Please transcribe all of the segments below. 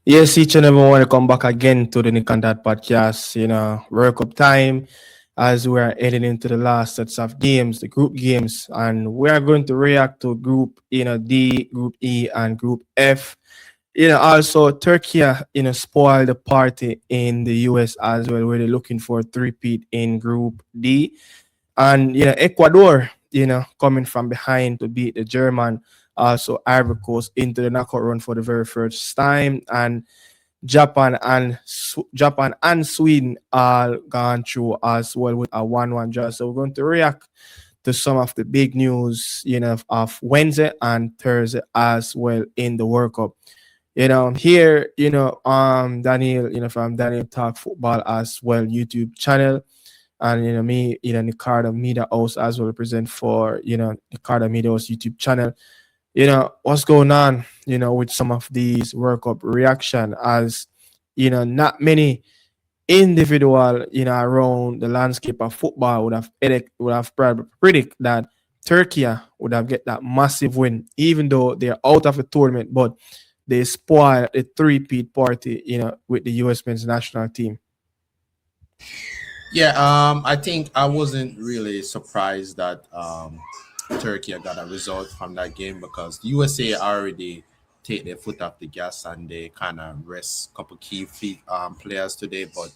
Yes, each and everyone want to come back again to the Nick and Dad podcast. World Cup time as we are heading into the last sets of games, the group games, and we are going to react to Group D, Group E, and Group F. Also Turkey, spoiled the party in the US as well, where they're looking for a three-peat in Group D, and Ecuador, coming from behind to beat the German. Also, Ivory Coast into the knockout run for the very first time, and Japan and Sweden are gone through as well with a 1-1 draw. So we're going to react to some of the big news, of Wednesday and Thursday as well in the World Cup. Here, Daniel, from Daniel Talk Football as well YouTube channel, and me, Nicardo Media House as well present for Nicardo Media House YouTube channel. What's going on with some of these World Cup reaction, as not many individual around the landscape of football would have probably predict that Turkey would have get that massive win, even though they're out of the tournament, but they spoil the three-peat party with the US men's national team. Yeah, I think I wasn't really surprised that Turkey got a result from that game because USA already take their foot off the gas and they kind of rest a couple key players today. But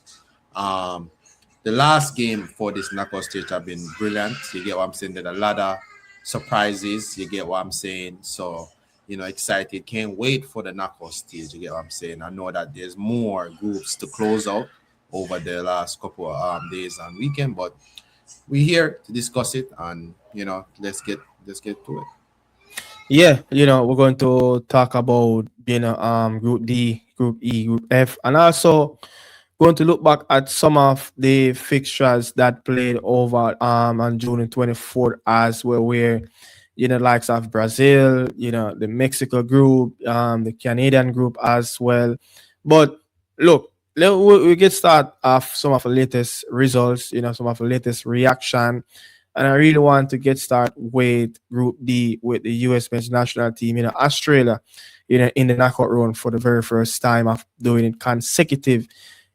the last game for this knockout stage have been brilliant. You get what I'm saying? There's a lot of surprises. You get what I'm saying? So, excited. Can't wait for the knockout stage. You get what I'm saying? I know that there's more groups to close out over the last couple of days and weekend, but we're here to discuss it and let's get to it. Yeah, we're going to talk about Group D, Group E, Group F, and also going to look back at some of the fixtures that played over on June 24th as well, where likes of Brazil, the Mexico group, the Canadian group as well. But look, we get start off some of the latest results, some of the latest reaction. And I really want to get started with Group D with the US men's national team. Australia, in the knockout round for the very first time of doing it consecutive,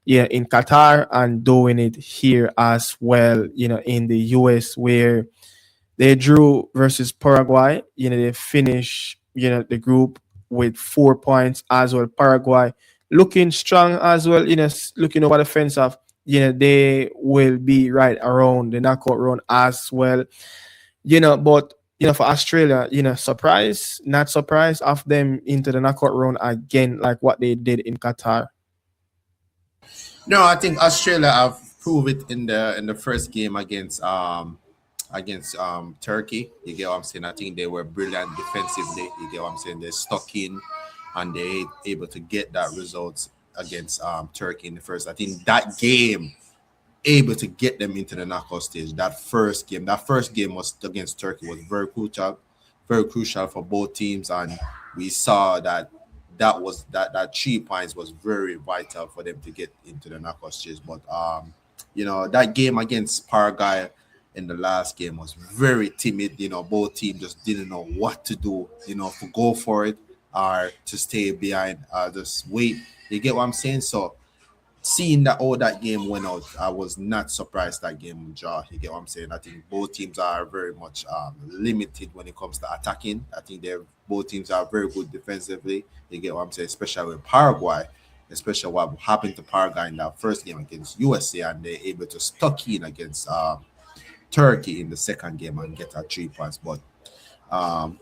in Qatar, and doing it here as well, in the US, where they drew versus Paraguay. They finish, the group with 4 points as well. Paraguay looking strong as well, looking over the fence of, they will be right around the knockout round as well. But for Australia, surprise, not surprise of them into the knockout round again, like what they did in Qatar. No, I think Australia have proved it in the first game against Turkey. You get what I'm saying? I think they were brilliant defensively. You get what I'm saying? They stuck in and they able to get that result against Turkey in the first. I think that game able to get them into the knockout stage. That first game was against Turkey was very crucial for both teams, and we saw that 3 points was very vital for them to get into the knockout stage. But that game against Paraguay in the last game was very timid. Both teams just didn't know what to do. To go for it or to stay behind, just wait. You get what I'm saying? So seeing that all that game went out, I was not surprised that game would draw. You get what I'm saying? I think both teams are very much limited when it comes to attacking. I think both teams are very good defensively. You get what I'm saying? Especially with Paraguay, especially what happened to Paraguay in that first game against USA, and they're able to stuck in against Turkey in the second game and get a 3 points. But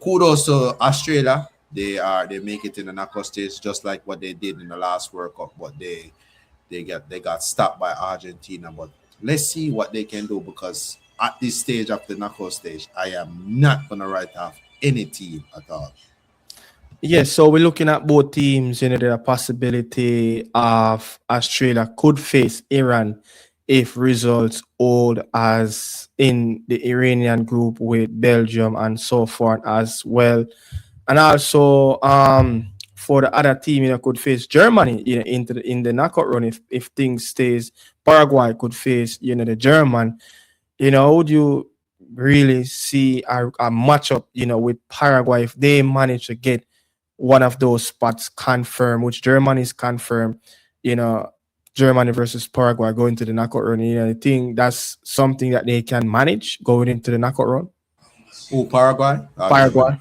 kudos to Australia. They make it in the knockout stage just like what they did in the last World Cup, but they got stopped by Argentina. But let's see what they can do, because at this stage of the knockout stage, I am not gonna write off any team at all. Yes, so we're looking at both teams. There a possibility of Australia could face Iran if results hold as in the Iranian group with Belgium and so forth as well. And also, for the other team, could face Germany, in the knockout run if things stays. Paraguay could face, the German. Would you really see a matchup, with Paraguay if they manage to get one of those spots confirmed, which Germany is confirmed. You know, Germany versus Paraguay going to the knockout round. You know, I think that's something that they can manage going into the knockout round. Oh, Paraguay, Germany. Paraguay.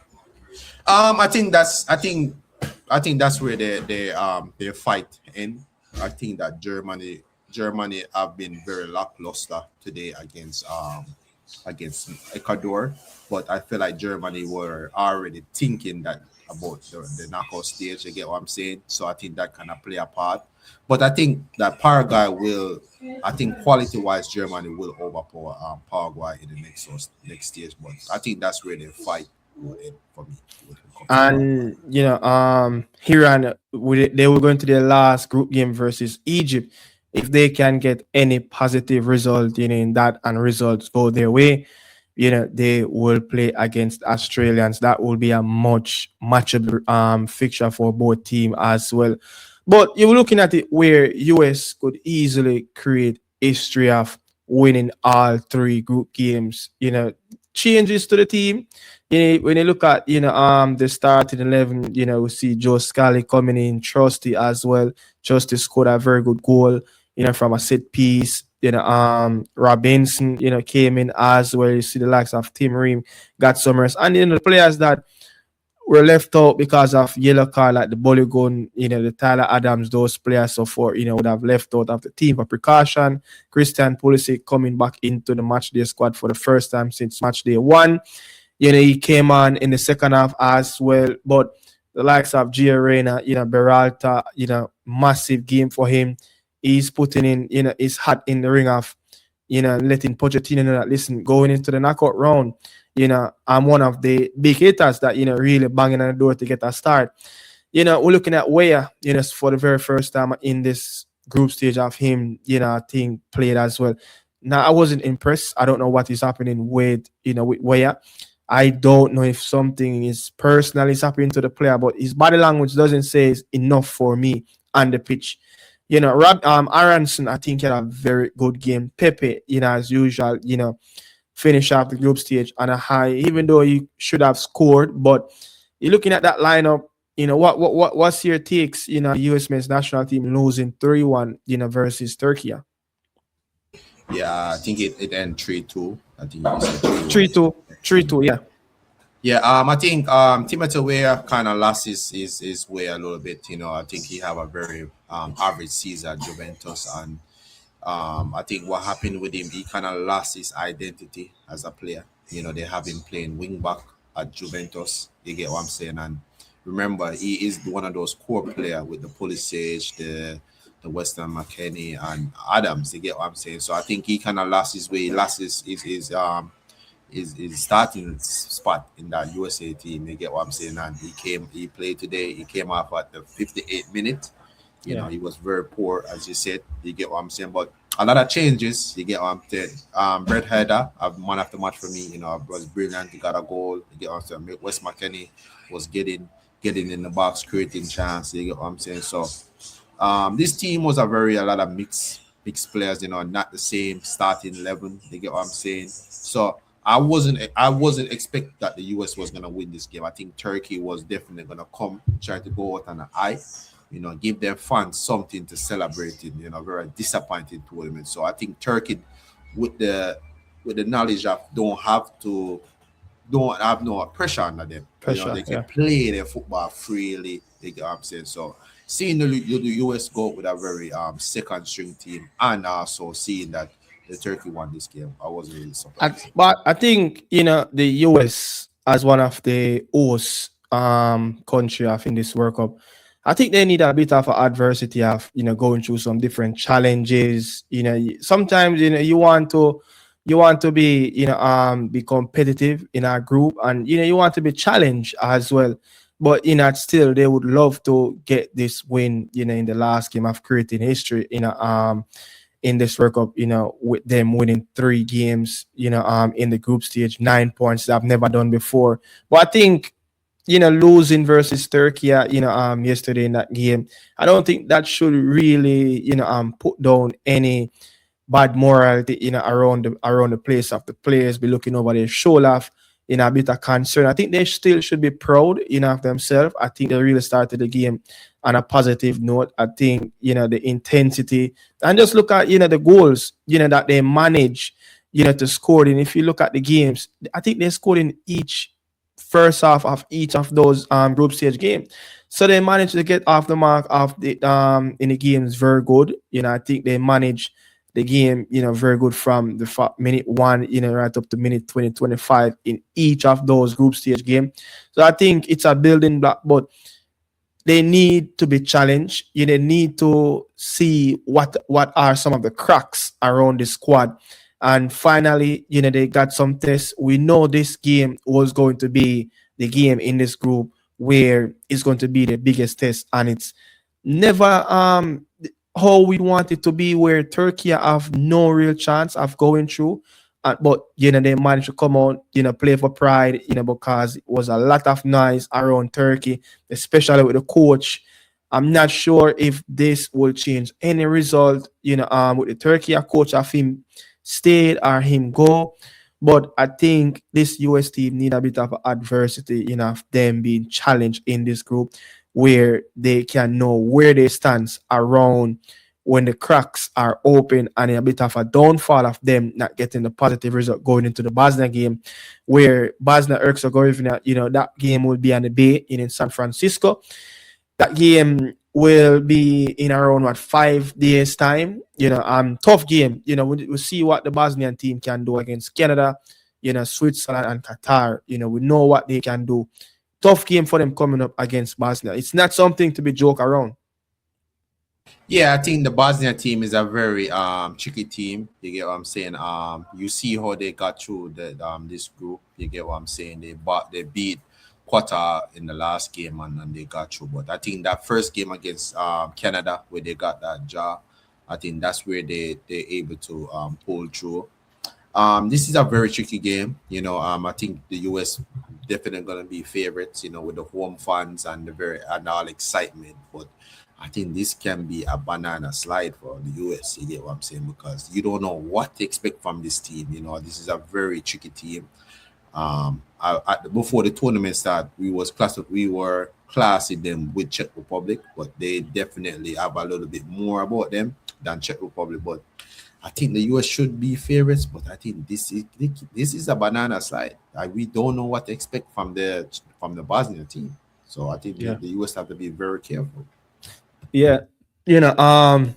I think that's where they fight in. I think that Germany have been very lackluster today against Ecuador, but I feel like Germany were already thinking that about the knockout stage. You get what I'm saying? So I think that kind of play a part. But I think that Paraguay will. I think quality wise, Germany will overpower Paraguay in the next stage. But I think that's where the fight will end for me when it comes to Paraguay. And Iran, they were going to their last group game versus Egypt. If they can get any positive result, in that and results go their way, they will play against Australians. That will be a much matchable fixture for both team as well. But you're looking at it where US could easily create history of winning all three group games. Changes to the team. When you look at the starting 11, we see Joe Scally coming in, Trusty as well. Trusty scored a very good goal, from a set piece. Robinson, came in as well. You see the likes of Tim Ream, got Summers, and the players that were left out because of yellow card, like the Boligun, the Tyler Adams, those players so far, would have left out of the team for precaution. Christian Pulisic coming back into the match day squad for the first time since match day one. He came on in the second half as well. But the likes of Gio Reyna, Beralta, massive game for him. He's putting in, his hat in the ring of, letting Pochettino know that, listen, going into the knockout round, I'm one of the big hitters that, really banging on the door to get a start. We're looking at Weah, for the very first time in this group stage of him, I think played as well. Now, I wasn't impressed. I don't know what is happening with Weah. I don't know if something is personal is happening to the player, but his body language doesn't say it's enough for me on the pitch. Aronson, I think, had a very good game. Pepe, as usual, finish off the group stage on a high, even though he should have scored. But you're looking at that lineup, what's your takes, US men's national team losing 3-1, versus Turkey? Yeah, I think it ended 3-2. I think you said 3-1. 3-2, 3-2, yeah. Yeah, I think Timothy Weah kind of lost his way a little bit. I think he have a very average season at Juventus, and I think what happened with him, he kind of lost his identity as a player. They have him playing wing back at Juventus. You get what I'm saying? And remember, he is one of those core players with the Pulisic, the Western McKennie, and Adams. You get what I'm saying? So I think he kind of lost his way. He lost his starting spot in that USA team. You get what I'm saying? And he played today. He came off at the 58th minute. He was very poor, as you said. You get what I'm saying? But a lot of changes. You get what I'm saying? Brett Herder, man of the match for me. Was brilliant. He got a goal. You get what I'm saying? West McKennie was getting in the box, creating chance. You get what I'm saying? So this team was a lot of mixed players. Not the same starting 11. You get what I'm saying? So I wasn't expect that the US was gonna win this game. I think Turkey was definitely gonna come try to go out on an eye, give their fans something to celebrate in, very disappointing tournament. So I think Turkey, with the knowledge of don't have no pressure under them. They can play their football freely. You get what I'm saying? So seeing the US go with a very second string team, and also seeing that the Turkey won this game, I wasn't really surprised. But I think the US as one of the host country of in this World Cup, I think they need a bit of adversity of going through some different challenges. Sometimes you want to be competitive in our group, and you want to be challenged as well. But still they would love to get this win, in the last game of creating history, in this World Cup, with them winning 3 games, in the group stage, 9 points that I've never done before. But I think, losing versus Turkey, yesterday in that game, I don't think that should really, put down any bad morality, around the place of the players, be looking over their shoulder. a bit of concern. I think they still should be proud, of themselves. I think they really started the game on a positive note. I think, the intensity, and just look at, the goals, that they manage, to score in. If you look at the games, I think they scored in each first half of each of those group stage games. So they managed to get off the mark of the in the games very good. I think they managed the game, very good from the minute one, right up to minute 20, 25 in each of those group stage game. So I think it's a building block, but they need to be challenged. They need to see what are some of the cracks around the squad. And finally, they got some tests. We know this game was going to be the game in this group where it's going to be the biggest test, and it's never how we want it to be, where Turkey have no real chance of going through. But they managed to come out, play for pride, because it was a lot of noise around Turkey, especially with the coach. I'm not sure if this will change any result, with the Turkey a coach of him stayed or him go. But I think this US team need a bit of adversity, of them being challenged in this group where they can know where they stand around when the cracks are open, and a bit of a downfall of them not getting the positive result going into the Bosnia game, where Bosnia Herzegovina, that game will be on the Bay in San Francisco. That game will be in around 5 days time. Tough game. We'll see what the Bosnian team can do against Canada, Switzerland and Qatar. We know what they can do. Tough game for them coming up against Bosnia. It's not something to be joke around. Yeah, I think the Bosnia team is a very tricky team. You get what I'm saying? You see how they got through this group. You get what I'm saying? They beat Qatar in the last game, and they got through. But I think that first game against Canada, where they got that draw, I think that's where they able to pull through. This is a very tricky game. I think the US definitely gonna be favorites. With the home fans and and all excitement. But I think this can be a banana slide for the US. You get what I'm saying? Because you don't know what to expect from this team. This is a very tricky team. Before the tournament start, we were classing them with Czech Republic, but they definitely have a little bit more about them than Czech Republic. But I think the US should be favorites, but I think this is a banana slide. We don't know what to expect from the Bosnia team. So I think Yeah. the US have to be very careful. Yeah.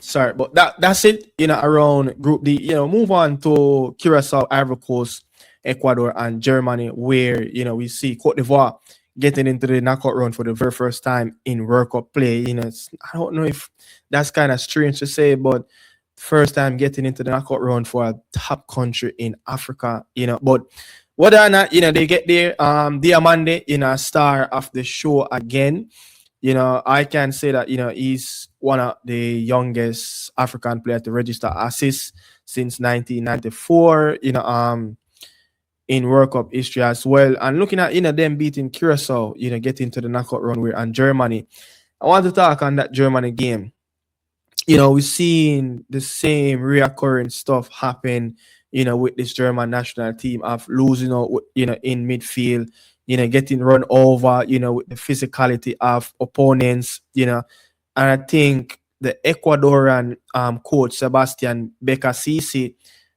Sorry, but that's it, around Group D. Move on to Curacao, Ivory Coast, Ecuador, and Germany, where, we see Cote d'Ivoire getting into the knockout round for the very first time in World Cup play. I don't know if that's kind of strange to say, but first time getting into the knockout round for a top country in Africa, but whether or not, they get there, Diamande, star of the show again. I can say that, he's one of the youngest African players to register assists since 1994, in World Cup history as well. And looking at, them beating Curacao, getting to the knockout round and Germany. I want to talk on that Germany game. We've seen the same reoccurring stuff happen, with this German national team of losing out, in midfield, getting run over, with the physicality of opponents, and I think the Ecuadorian coach Sebastian Becasisi,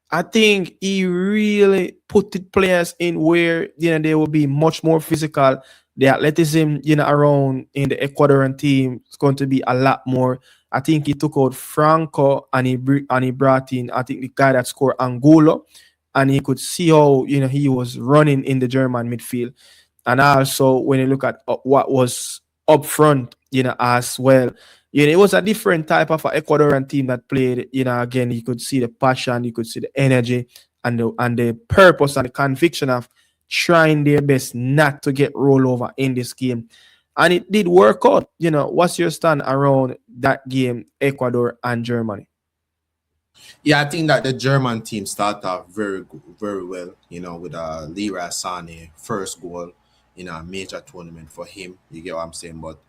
I think he really put the players in where they will be much more physical. The athleticism around in the Ecuadorian team is going to be a lot more. I think he took out Franco and he brought in, I think, the guy that scored Angulo, and he could see how he was running in the German midfield. And also when you look at what was up front, as well, it was a different type of a Ecuadorian team that played. Again, you could see the passion, you could see the energy, and the purpose and the conviction of trying their best not to get rolled over in this game. And it did work out. What's your stand around that game, Ecuador and Germany? Yeah, I think that the German team started off very good, very well. With Leroy Sané first goal in a major tournament for him. You get what I'm saying? But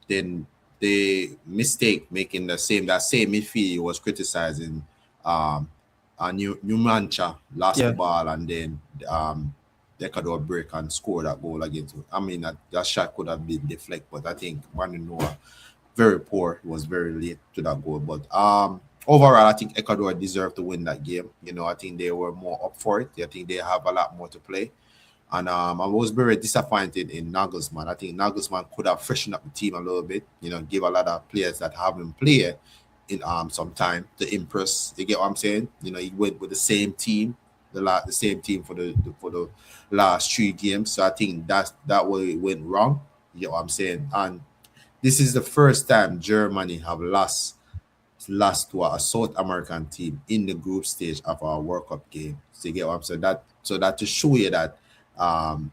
then the mistake making that same midfield he was criticizing. New Mancha lost the Yeah. ball, and then Ecuador break and score that goal against. I mean, that shot could have been deflected, but I think Manu Noah very poor. He was very late to that goal. But overall, I think Ecuador deserved to win that game. You know, I think they were more up for it. I think they have a lot more to play. And I was very disappointed in Nagelsmann. I think Nagelsmann could have freshened up the team a little bit, you know, give a lot of players that haven't played in some time to impress. You get what I'm saying? You know, he went with the same team, the same team for the last 3 games. So I think that way it went wrong. You get what I'm saying? And this is the first time Germany have lost to a South American team in the group stage of our World Cup game. So you get what I'm saying? That to show you that um,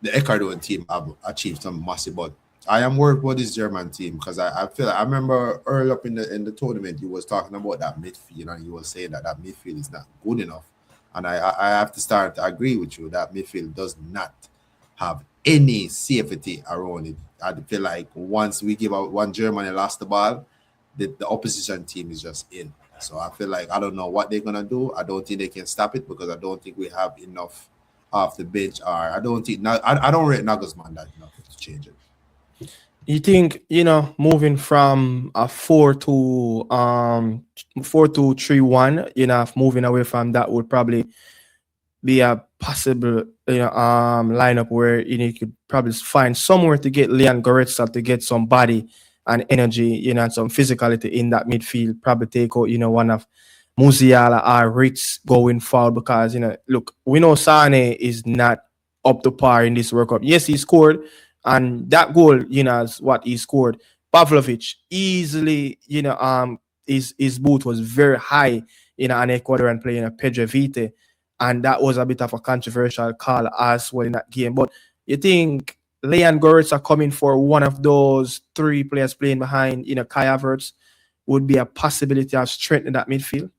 the Ecuadorian team have achieved some massive. But I am worried about this German team because I feel I remember early up in the tournament you was talking about that midfield and you were saying that midfield is not good enough, and I have to start to agree with you that midfield does not have any safety around it. I feel like once we give out one Germany lost the ball, the opposition team is just in. So I feel like I don't know what they're gonna do. I don't think they can stop it because I don't think we have enough off the bench. Or I don't think I don't rate Nagelsmann that enough to change it. You think, moving from a 4-2-3-1, moving away from that would probably be a possible lineup where you could probably find somewhere to get Leon Goretzka to get some body and energy, and some physicality in that midfield. Probably take out one of Musiala or Ritz going forward because look, we know Sane is not up to par in this World Cup. Yes, he scored, and that goal, is what he scored. Pavlovic easily, his boot was very high, an Ecuadorian player, Pedro Vite, and that was a bit of a controversial call as well in that game. But you think Leon Goretzka coming for one of those 3 players playing behind, Kai Havertz would be a possibility of strengthening that midfield?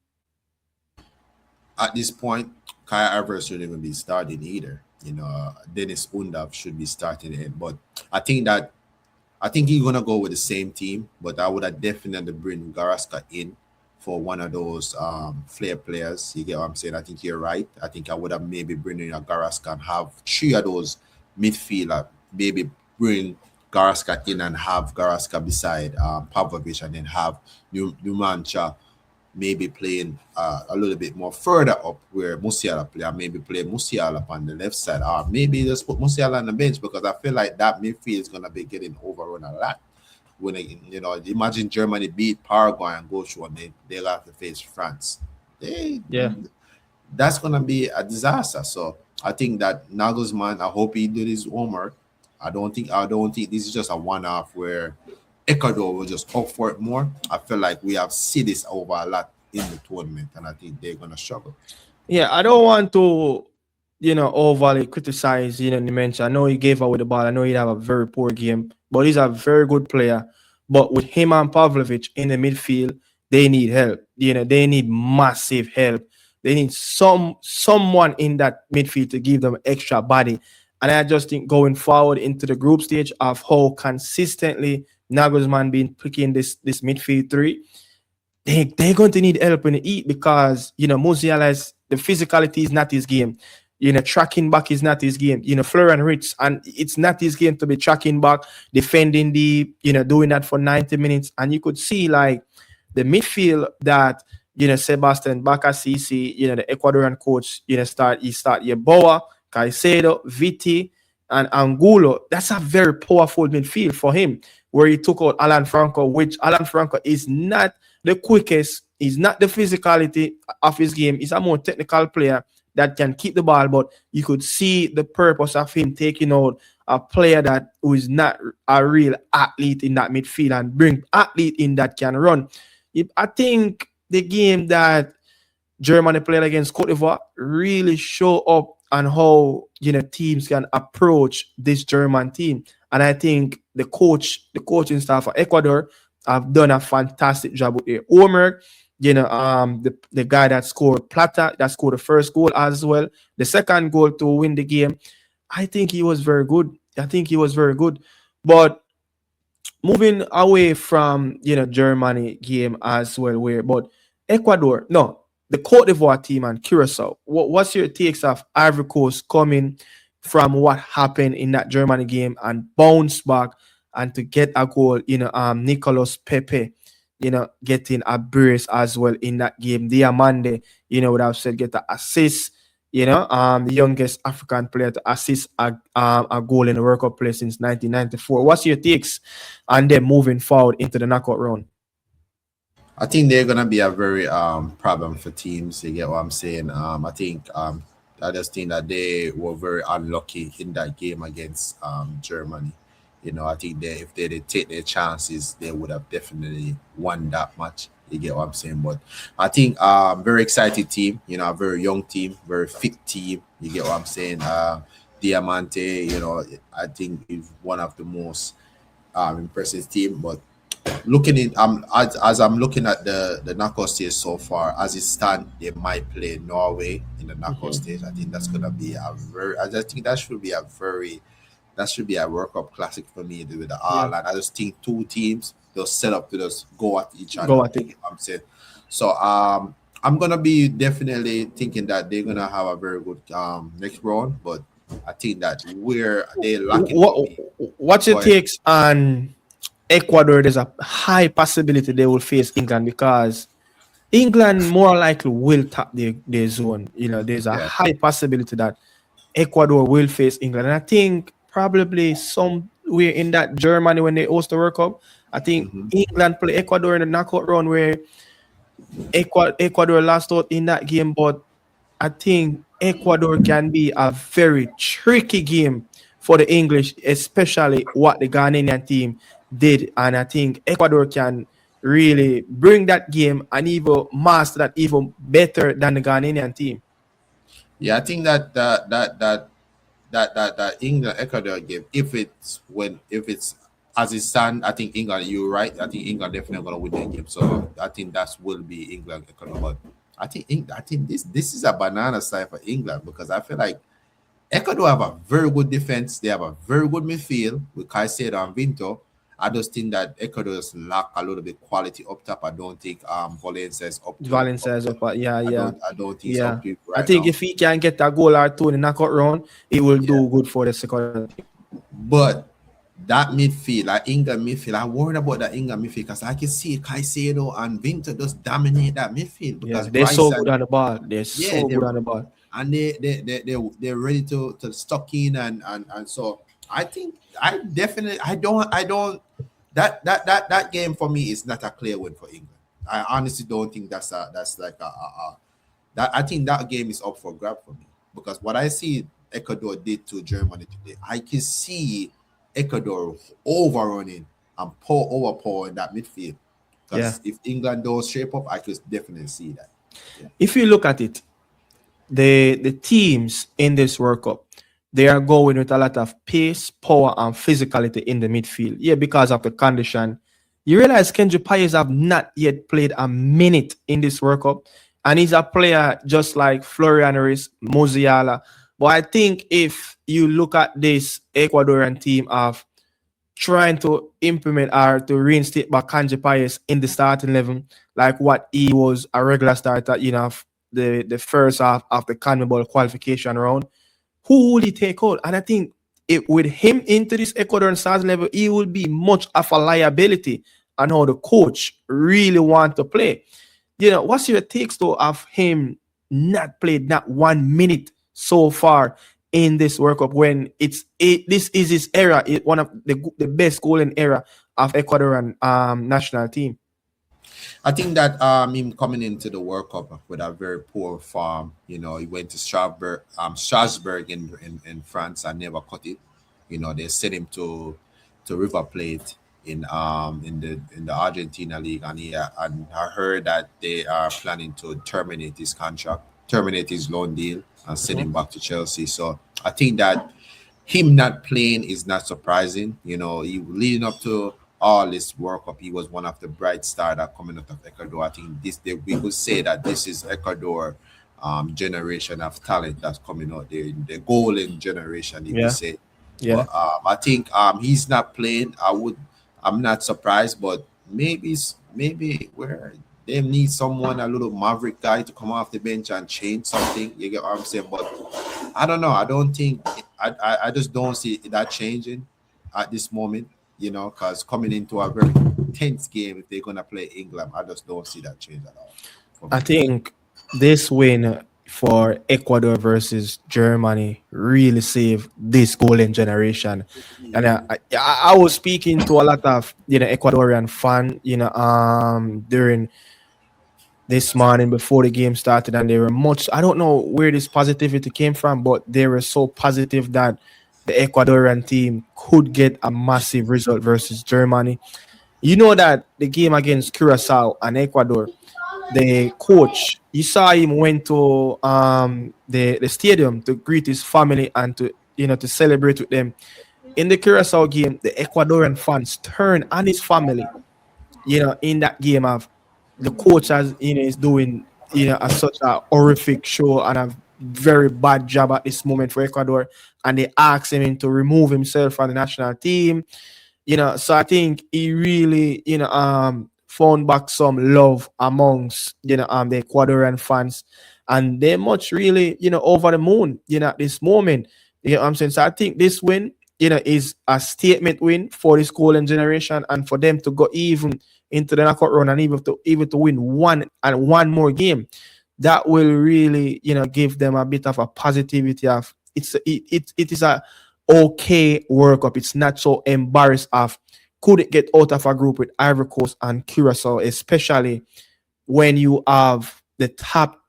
At this point, Kaya Havertz shouldn't even be starting either. You know, Dennis Undav should be starting it. But I think that I think he's gonna go with the same team, but I would have definitely bring Garaska in for one of those flair players. You get what I'm saying? I think you're right. I think I would have maybe bring in a Garaska and have 3 of those midfielder. Maybe bring Garaska in and have Garaska beside Pavlovic, and then have Numancha maybe playing a little bit more further up where Musiala play, or maybe play Musiala on the left side, or maybe just put Musiala on the bench because I feel like that midfield is gonna be getting overrun a lot. When imagine Germany beat Paraguay and go through and they'll have to face France. They Yeah. That's gonna be a disaster. So I think that Nagelsmann, I hope he did his homework. I don't think this is just a one-off where Ecuador will just hope for it more. I feel like we have seen this over a lot in the tournament, and I think they're gonna struggle. Yeah, I don't want to, overly criticize, Nemanja. I know he gave away the ball. I know he'd have a very poor game, but he's a very good player. But with him and Pavlovic in the midfield, they need help. They need massive help. They need someone in that midfield to give them extra body. And I just think going forward into the group stage of how consistently Nagelsmann been picking this midfield 3, they're going to need help in the eat because Musiala is the physicality is not his game. Tracking back is not his game. Florian Ritz, and it's not his game to be tracking back, defending deep, doing that for 90 minutes. And you could see like the midfield that Sebastian Bakasisi, the Ecuadorian coach, start Yeboah, Caicedo, Viti, and Angulo. That's a very powerful midfield for him, where he took out Alan Franco, which Alan Franco is not the quickest, he's not the physicality of his game. He's a more technical player that can keep the ball, but you could see the purpose of him taking out a player that who is not a real athlete in that midfield and bring athlete in that can run. I think the game that Germany played against Cote d'Ivoire really show up on how teams can approach this German team. And I think the coaching staff for Ecuador have done a fantastic job with their homework. The guy that scored Plata, that scored the first goal as well, the second goal to win the game. I think he was very good. But moving away from Germany game as well, but Ecuador, no, the Cote d'Ivoire team and Curacao. What's your takes of Ivory Coast coming from what happened in that Germany game and bounce back and to get a goal? Nicolas Pepe, getting a brace as well in that game. Diamande, would have said get the assist. The youngest African player to assist a goal in the World Cup play since 1994. What's your takes on them moving forward into the knockout round? I think they're gonna be a very problem for teams. You get what I'm saying? I think I just think that they were very unlucky in that game against Germany. I think if they did take their chances, they would have definitely won that match. You get what I'm saying? But I think very excited team. A very young team, very fit team. You get what I'm saying? Diamante, I think is one of the most impressive team. But looking in as I'm looking at the knockout stage so far, as it stands, they might play Norway in the knockout stage. I think that's gonna be I just think that should be a World Cup classic for me with the Yeah. Ireland. I just think two teams they'll set up to just go at each other. Go at it. You know what I'm saying? So I'm gonna be definitely thinking that they're gonna have a very good next round, but I think that where they lacking for What me. what's Go your ahead. takes on Ecuador? There's a high possibility they will face England because England more likely will tap their zone. There's a Yeah. high possibility that Ecuador will face England. And I think probably somewhere in that Germany when they host the World Cup, I think Mhm. England play Ecuador in the knockout round where Ecuador lost out in that game, but I think Ecuador can be a very tricky game for the English, especially what the Ghanaian team did. And I think Ecuador can really bring that game and even master that even better than the Ghanaian team. Yeah, I think that England Ecuador game, if it's as it stand, I think England. You're right. I think England definitely gonna win that game. So I think that will be England Ecuador. But I think this is a banana side for England because I feel like Ecuador have a very good defense. They have a very good midfield with Caicedo and Vinto. I just think that Ecuador just lack a little bit quality up top. I don't think Valencia is Valencia is up, yeah, yeah, I don't think it's yeah. up to it I right think now. if he can get a goal or two in the knockout round, it will Yeah. do good for the second team. But that midfield, like England midfield, I worried about that England midfield because I can see Caicedo and Vinto just dominate that midfield Yeah, because they're Rice so and good on the ball. They're yeah, so good on the ball. they're ready to stock in and so I think I don't that game for me is not a clear win for England. I honestly don't think that's like a that I think that game is up for grab for me because what I see Ecuador did to Germany today, I can see Ecuador overrunning and overpowering that midfield. Yeah. Because if England don't shape up, I could definitely see that. Yeah. If you look at it, the teams in this World Cup, they are going with a lot of pace, power, and physicality in the midfield. Yeah, because of the condition. You realize Kendrick Payes have not yet played a minute in this World Cup, and he's a player just like Florian Reis, Musiala. But I think if you look at this Ecuadorian team of trying to implement or to reinstate Bakanji Payes in the starting 11, like what he was a regular starter, the first half of the CONMEBOL qualification round. Who will he take out? And I think with him into this Ecuadorian starting level, he will be much of a liability on how the coach really want to play. What's your takes though of him not played not 1 minute so far in this World Cup when this is his era, one of the best golden era of Ecuadorian national team. I think that him coming into the World Cup with a very poor form, he went to Strasbourg in France and never cut it. They sent him to River Plate in the Argentina league, and and I heard that they are planning to terminate his contract, terminate his loan deal, and send him back to Chelsea. So I think that him not playing is not surprising. He leading up to all this World Cup, he was one of the bright stars that coming out of Ecuador. I think we could say that this is Ecuador generation of talent that's coming out there, the golden generation, if you Yeah, say. yeah. But I think he's not playing. I'm not surprised, but maybe where They need someone, a little maverick guy, to come off the bench and change something. You get what I'm saying? But I don't know. I don't think I just don't see that changing at this moment. Because coming into a very tense game, if they're gonna play England, I just don't see that change at all for I me. think this win for Ecuador versus Germany really saved this golden generation. And I was speaking to a lot of Ecuadorian fan during this morning before the game started, and they were much. I don't know where this positivity came from, but they were so positive that the Ecuadorian team could get a massive result versus Germany. You know that the game against Curacao and Ecuador, the coach, you saw him went to the stadium to greet his family and to to celebrate with them. In the Curacao game, the Ecuadorian fans turned on his family. In that game of the coach has is doing a such a horrific show and a very bad job at this moment for Ecuador, and they asked him to remove himself from the national team. So I think he really found back some love amongst the Ecuadorian fans, and they much really over the moon at this moment. You know what I'm saying? So I think this win is a statement win for this golden generation, and for them to go even into the knockout round and even to win one more game, that will really give them a bit of a positivity of it is a okay World Cup. It's not so embarrassed of couldn't get out of a group with Ivory Coast and Curacao, especially when you have the top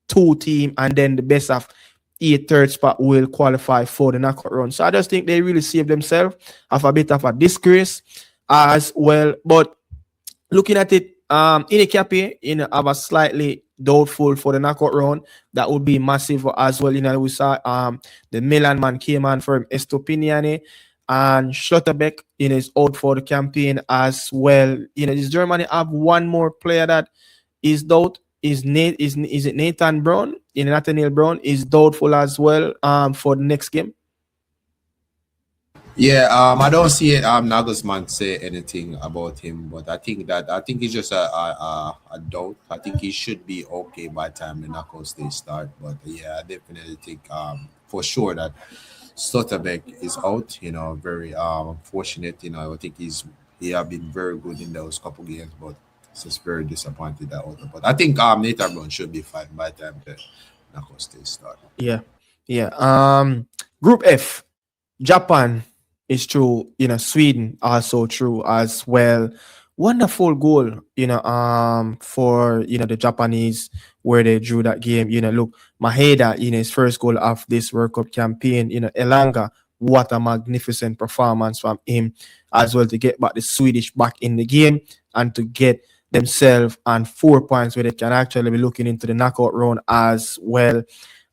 two team and then the best of eight third spot will qualify for the knockout round. So I just think they really saved themselves of a bit of a disgrace as well. But looking at it, Inikapi, I was slightly doubtful for the knockout round. That would be massive as well. We saw the Milan man came on from Estopiniani, and Schlotterbeck, is out for the campaign as well. Does Germany have one more player that is doubt? Is it Nathan Brown? Nathaniel Brown is doubtful as well for the next game. Yeah, I don't see Nagelsmann say anything about him, but I think it's just a doubt. I think he should be okay by the time the knockout stage start. But yeah, I definitely think for sure that Stotterbeck is out. Very unfortunate. I think he have been very good in those couple games, but it's just very disappointed that out. But I think Nathan Brown should be fine by the time the knockout stage start. Yeah, yeah. Group F, Japan is true. Sweden also true as well. Wonderful goal, for the Japanese where they drew that game. Look, Maheda, his first goal of this World Cup campaign. Elanga, what a magnificent performance from him as well to get back the Swedish back in the game and to get themselves on 4 points where they can actually be looking into the knockout round as well.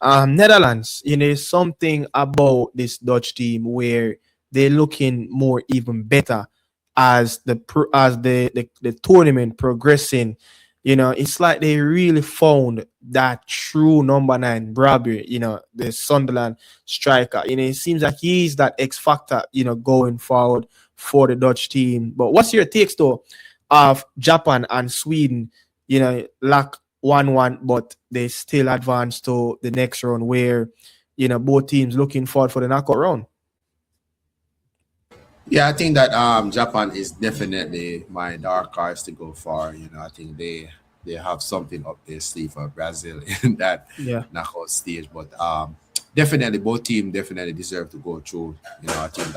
Netherlands, something about this Dutch team where they're looking more even better as the tournament progressing. It's like they really found that true number nine, Bradbury, the Sunderland striker. It seems like he's that X factor, going forward for the Dutch team. But what's your takes though of Japan and Sweden? Lack 1-1, but they still advance to the next round where both teams looking forward for the knockout round. Yeah, I think that Japan is definitely my dark horse to go for. I think they have something up their sleeve for Brazil in that Yeah. knockout stage. But definitely both teams definitely deserve to go through. I think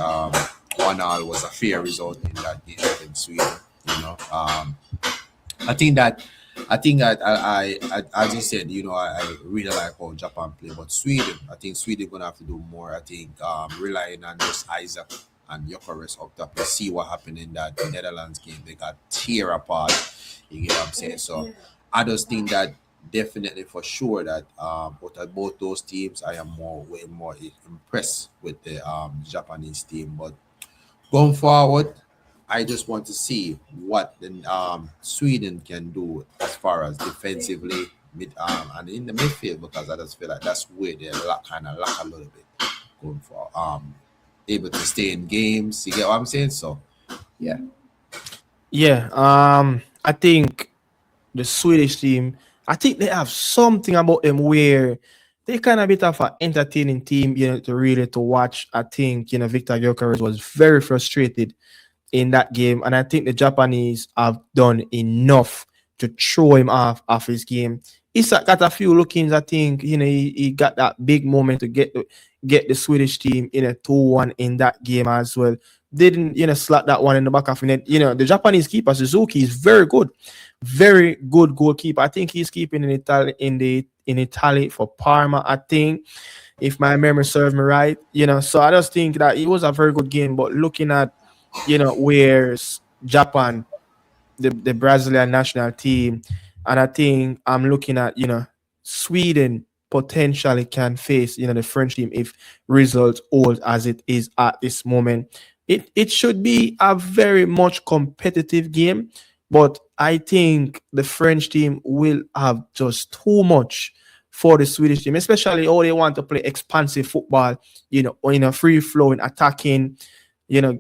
1-1 was a fair result in that game against Sweden. You know, I think that I as you said, I really like how Japan play, but Sweden, I think Sweden gonna have to do more. I think relying on just Isaac and Jokeres up top. Let's see what happened in that Netherlands game. They got tear apart. You get what I'm saying? So I just think that definitely for sure that both those teams, I am way more impressed with the Japanese team. But going forward, I just want to see what the Sweden can do as far as defensively and in the midfield, because I just feel like that's where they kind of lack a little bit going for able to stay in games. You get what I'm saying? So yeah. Yeah. I think the Swedish team, I think they have something about them where they kind of bit of an entertaining team, to really to watch. I think Victor Gyökeres was very frustrated in that game, and I think the Japanese have done enough to throw him off his game. He's got a few lookings. I think he got that big moment to get the Swedish team in a 2-1 in that game as well. Didn't slap that one in the back of the net. The Japanese keeper Suzuki is very good goalkeeper. I think he's keeping in Italy for Parma. I think if my memory serves me right. So I just think that it was a very good game. But looking at where's Japan, the Brazilian national team, and I think I'm looking at Sweden potentially can face the French team if results hold as it is at this moment. It should be a very much competitive game, but I think the French team will have just too much for the Swedish team, especially how they want to play expansive football, free flowing, attacking.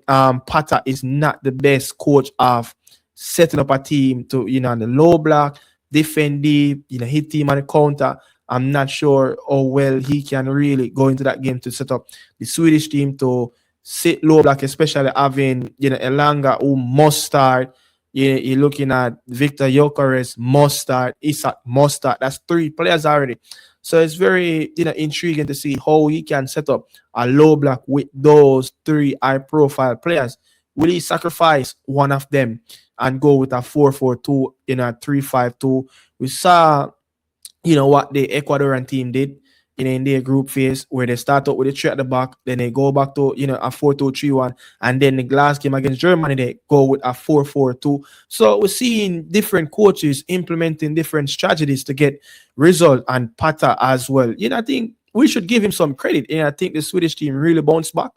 Pata is not the best coach of setting up a team to, on the low block, defend deep, hit team on the counter. I'm not sure how well he can really go into that game to set up the Swedish team to sit low block, especially having, Elanga who must start. You're looking at Victor Gyökeres must start, Isak must start. That's three players already. So it's very, intriguing to see how he can set up a low block with those three high profile players. Will he sacrifice one of them and go with a 4-4-2 in a 3-5-2? We saw, what the Ecuadorian team did in their group phase where they start out with a three at the back, then they go back to a 4-2-3-1, and then the last game against Germany they go with a 4-4-2. So we're seeing different coaches implementing different strategies to get result, and Pata as well. I think we should give him some credit. And I think the Swedish team really bounced back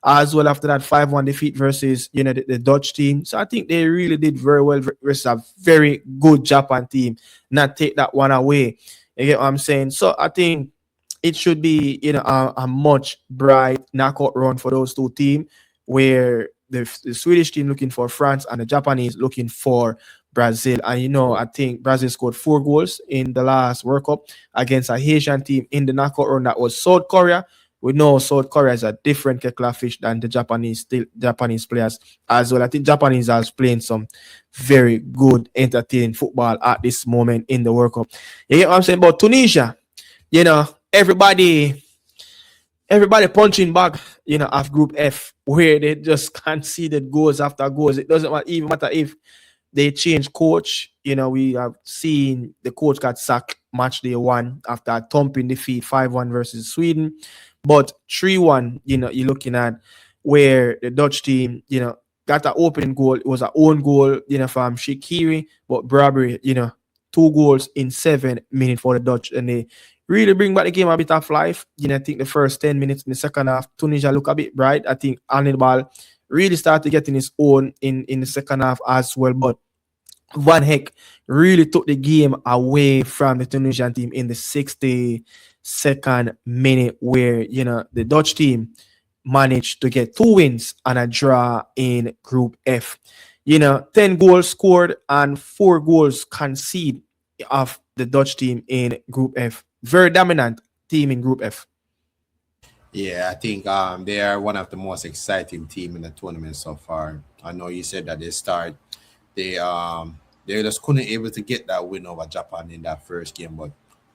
as well after that 5-1 defeat versus the Dutch team. So I think they really did very well versus a very good Japan team. Not take that one away. You get what I'm saying? So I think it should be a much bright knockout run for those two teams, where the Swedish team looking for France and the Japanese looking for Brazil. And I think Brazil scored 4 goals in the last World Cup against a Haitian team in the knockout run that was South Korea. We know South Korea is a different kettle of fish than the Japanese players as well. I think Japanese are playing some very good, entertaining football at this moment in the World Cup. You get what I'm saying? But Tunisia, everybody punching back, of Group F, where they just conceded goals after goals. It doesn't even matter if they change coach. We have seen the coach got sacked match day 1 after a thumping defeat 5-1 versus Sweden. But 3-1, you're looking at where the Dutch team, got an opening goal. It was an own goal, from Shaqiri, but Bradbury, 2 goals in 7 minutes for the Dutch, and they really bring back the game a bit of life. I think the first 10 minutes in the second half, Tunisia look a bit bright. I think Hannibal really started getting his own in the second half as well. But Van Heck really took the game away from the Tunisian team in the 62nd minute, where, the Dutch team managed to get 2 wins and a draw in Group F. 10 goals scored and 4 goals conceded of the Dutch team in Group F. Very dominant team in Group F. Yeah, I think they are one of the most exciting team in the tournament so far. I know you said that they they just couldn't able to get that win over Japan in that first game, but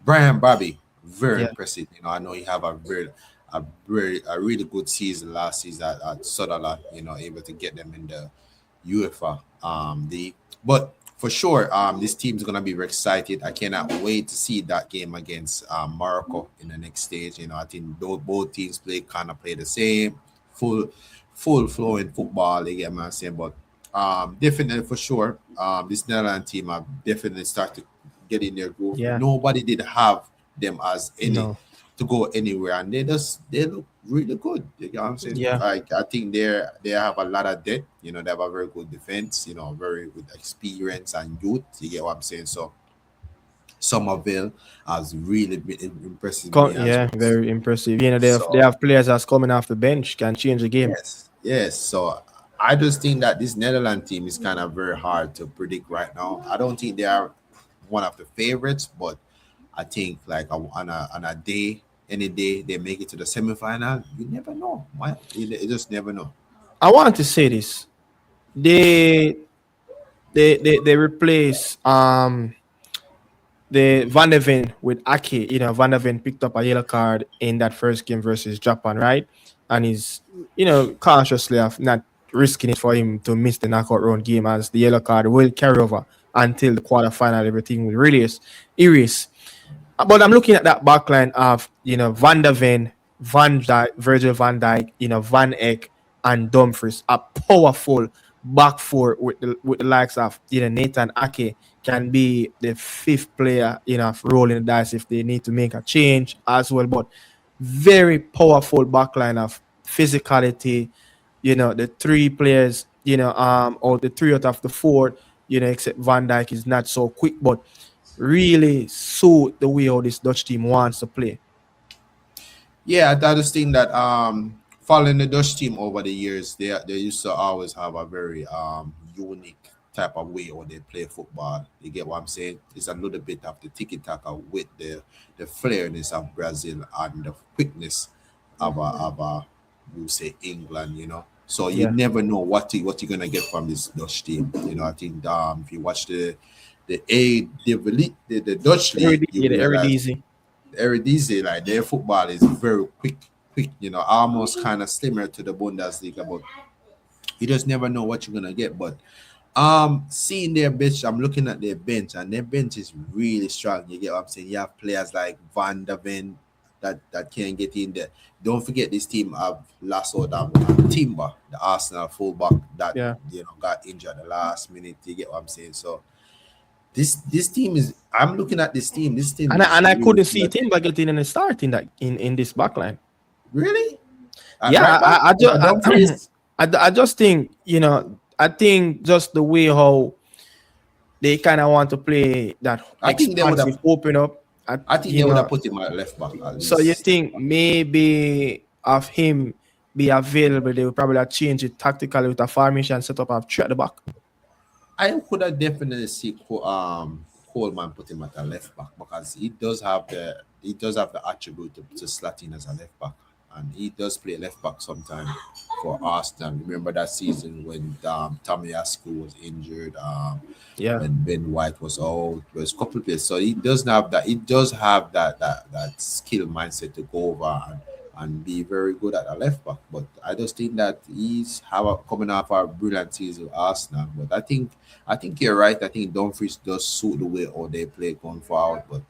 Brian Bobby, very Yeah, impressive. I know he have a really good season last season at Sunderland. Able to get them in the UEFA league. But for sure, this team's gonna be very excited. I cannot wait to see that game against Morocco in the next stage. I think both teams play the same, full full flowing football. You get what I'm saying? But definitely for sure, this Netherlands team have definitely started getting their groove. yeah, Nobody did have them as any no, to go anywhere, and they look really good. You know what I'm saying? yeah. Like I think they have a lot of depth. They have a very good defense. Very good experience and youth. You get what I'm saying? So Somerville has really been impressing me as Yeah, well. very impressive. They So have players that's coming off the bench can change the game. yes, yes. So I just think that this Netherlands team is kind of very hard to predict right now. I don't think they are. one of the favorites, but I think like on a day, any day they make it to the semifinal, you never know. Why? You just never know. I want to say this. They they replace the Van der Ven with Ake. Van der Ven picked up a yellow card in that first game versus Japan, right? And he's cautiously of not risking it for him to miss the knockout round game, as the yellow card will carry over until the quarterfinal. Everything will release erase. But I'm looking at that backline of Van der Ven, Van Dijk, Virgil van Dijk, Van Eyck and Dumfries. A powerful back four with the likes of Nathan Ake can be the fifth player rolling the dice if they need to make a change as well. But very powerful backline of physicality. The three players, or the three out of the four, except Van Dijk is not so quick, but really suit the way how this Dutch team wants to play. Yeah, I just think that following the Dutch team over the years, they used to always have a very unique type of way how they play football. You get what I'm saying? It's a little bit of the tiki taka with the flairness of Brazil and the quickness of you say England. So you Yeah, never know what you're gonna get from this Dutch team. I think if you watch the Dutch league, you The realize Eredivisie. Eredivisie, like their football is very quick, almost kind of similar to the Bundesliga, but you just never know what you're gonna get. But seeing their bench, I'm looking at their bench, and their bench is really strong. You get what I'm saying? You have players like Van der Ven that can get in there. Don't forget this team have Lasso down Timber, the Arsenal fullback that Yeah, got injured at the last minute. You get what I'm saying? So this team is. I'm looking at this team. This team is and I really couldn't see good. Timber getting any start in that in this backline. Really? At Yeah, right back? I just Over Dumfries? I just think I think just the way how they kind of want to play that I think they would expansive have. open up. I think they would have put him at left back at So you least. think maybe of him be available, they will probably change it tactically with a formation set up of three at the back. I could have definitely see Coleman put him at a left back because he does have the attribute to slot in as a left back, and he does play left back sometimes for Arsenal. Remember that season when Tommy Askew was injured, Yeah. when Ben White was out, there's a couple of players. So he doesn't have that. He does have that skill mindset to go over and be very good at a left back. But I just think that coming off a brilliant season with Arsenal. But I think you're right. I think Dumfries does suit the way how they play going forward. But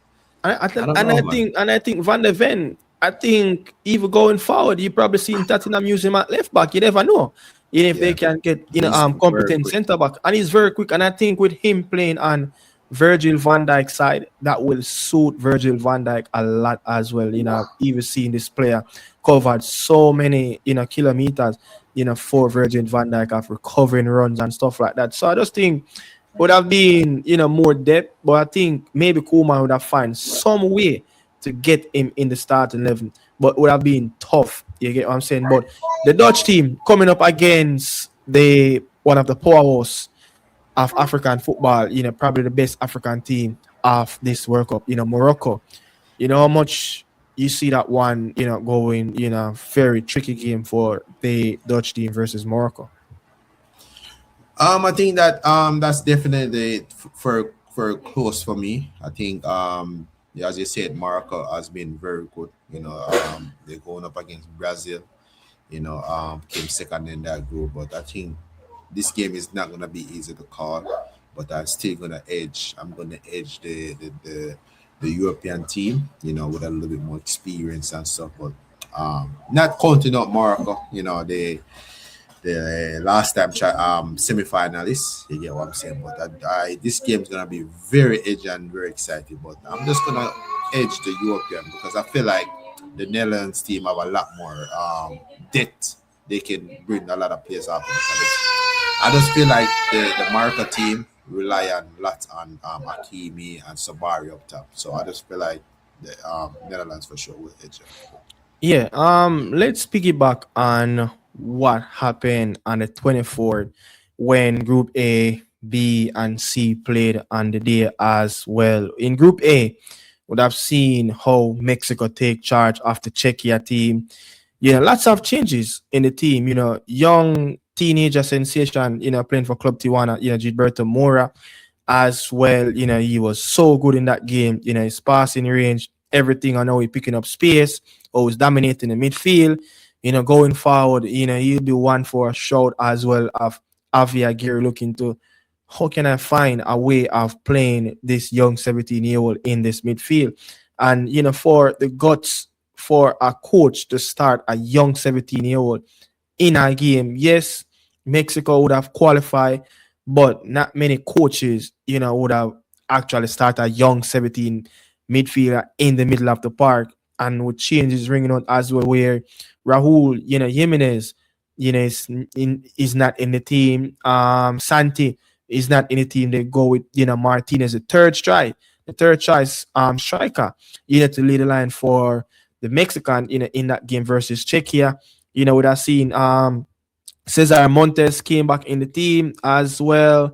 I don't know, man. And I think Van der Ven, I think even going forward, you probably seen Tottenham use him at left back. You never know. Even if they Yeah, can get he's very competent quick. centre back. And he's very quick. And I think with him playing on Virgil van Dijk side, that will suit Virgil van Dijk a lot as well. Even seeing this player covered so many kilometers, for Virgil van Dijk of recovering runs and stuff like that. So I just think would have been, more depth, but I think maybe Koeman would have found some way to get him in the starting 11, but would have been tough. You get what I'm saying? But the Dutch team coming up against the one of the powerhouse of African football, probably the best African team of this World Cup, Morocco. You know how much you see that one, going, very tricky game for the Dutch team versus Morocco. I think that that's definitely for close for me. I think yeah, as you said, Morocco has been very good. They're going up against Brazil. Came second in that group, but I think this game is not gonna be easy to call. But I'm still gonna edge. I'm gonna edge the European team. With a little bit more experience and stuff. But not counting out Morocco. The last time semi-finalists. You get what I'm saying? But this game's gonna be very edgy and very exciting. But I'm just gonna edge the European because I feel like the Netherlands team have a lot more depth. They can bring a lot of players up. I just feel like the Marca team rely on lots on Hakimi and Sabari up top. So I just feel like the Netherlands for sure will edge it. Yeah, let's piggyback on what happened on the 24th when Group A B, and C played on the day as well. In Group A, would have seen how Mexico take charge of the Czechia team. Lots of changes in the team. Young teenager sensation, playing for Club Tijuana, Gilberto Mora as well. He was so good in that game. His passing range, everything. I know he picking up space, always dominating the midfield. Going forward, he'll be one for a shout as well of Avia Gear looking to how can I find a way of playing this young 17-year-old in this midfield? And for the guts for a coach to start a young 17-year-old in a game. Yes, Mexico would have qualified, but not many coaches, would have actually started a young 17 midfielder in the middle of the park. And with changes ringing out as well, where Rahul, Jimenez, is not in the team. Santi is not in the team. They go with, Martinez, the third choice striker, to lead the line for the Mexican, in that game versus Czechia. Would have seen Cesar Montes came back in the team as well.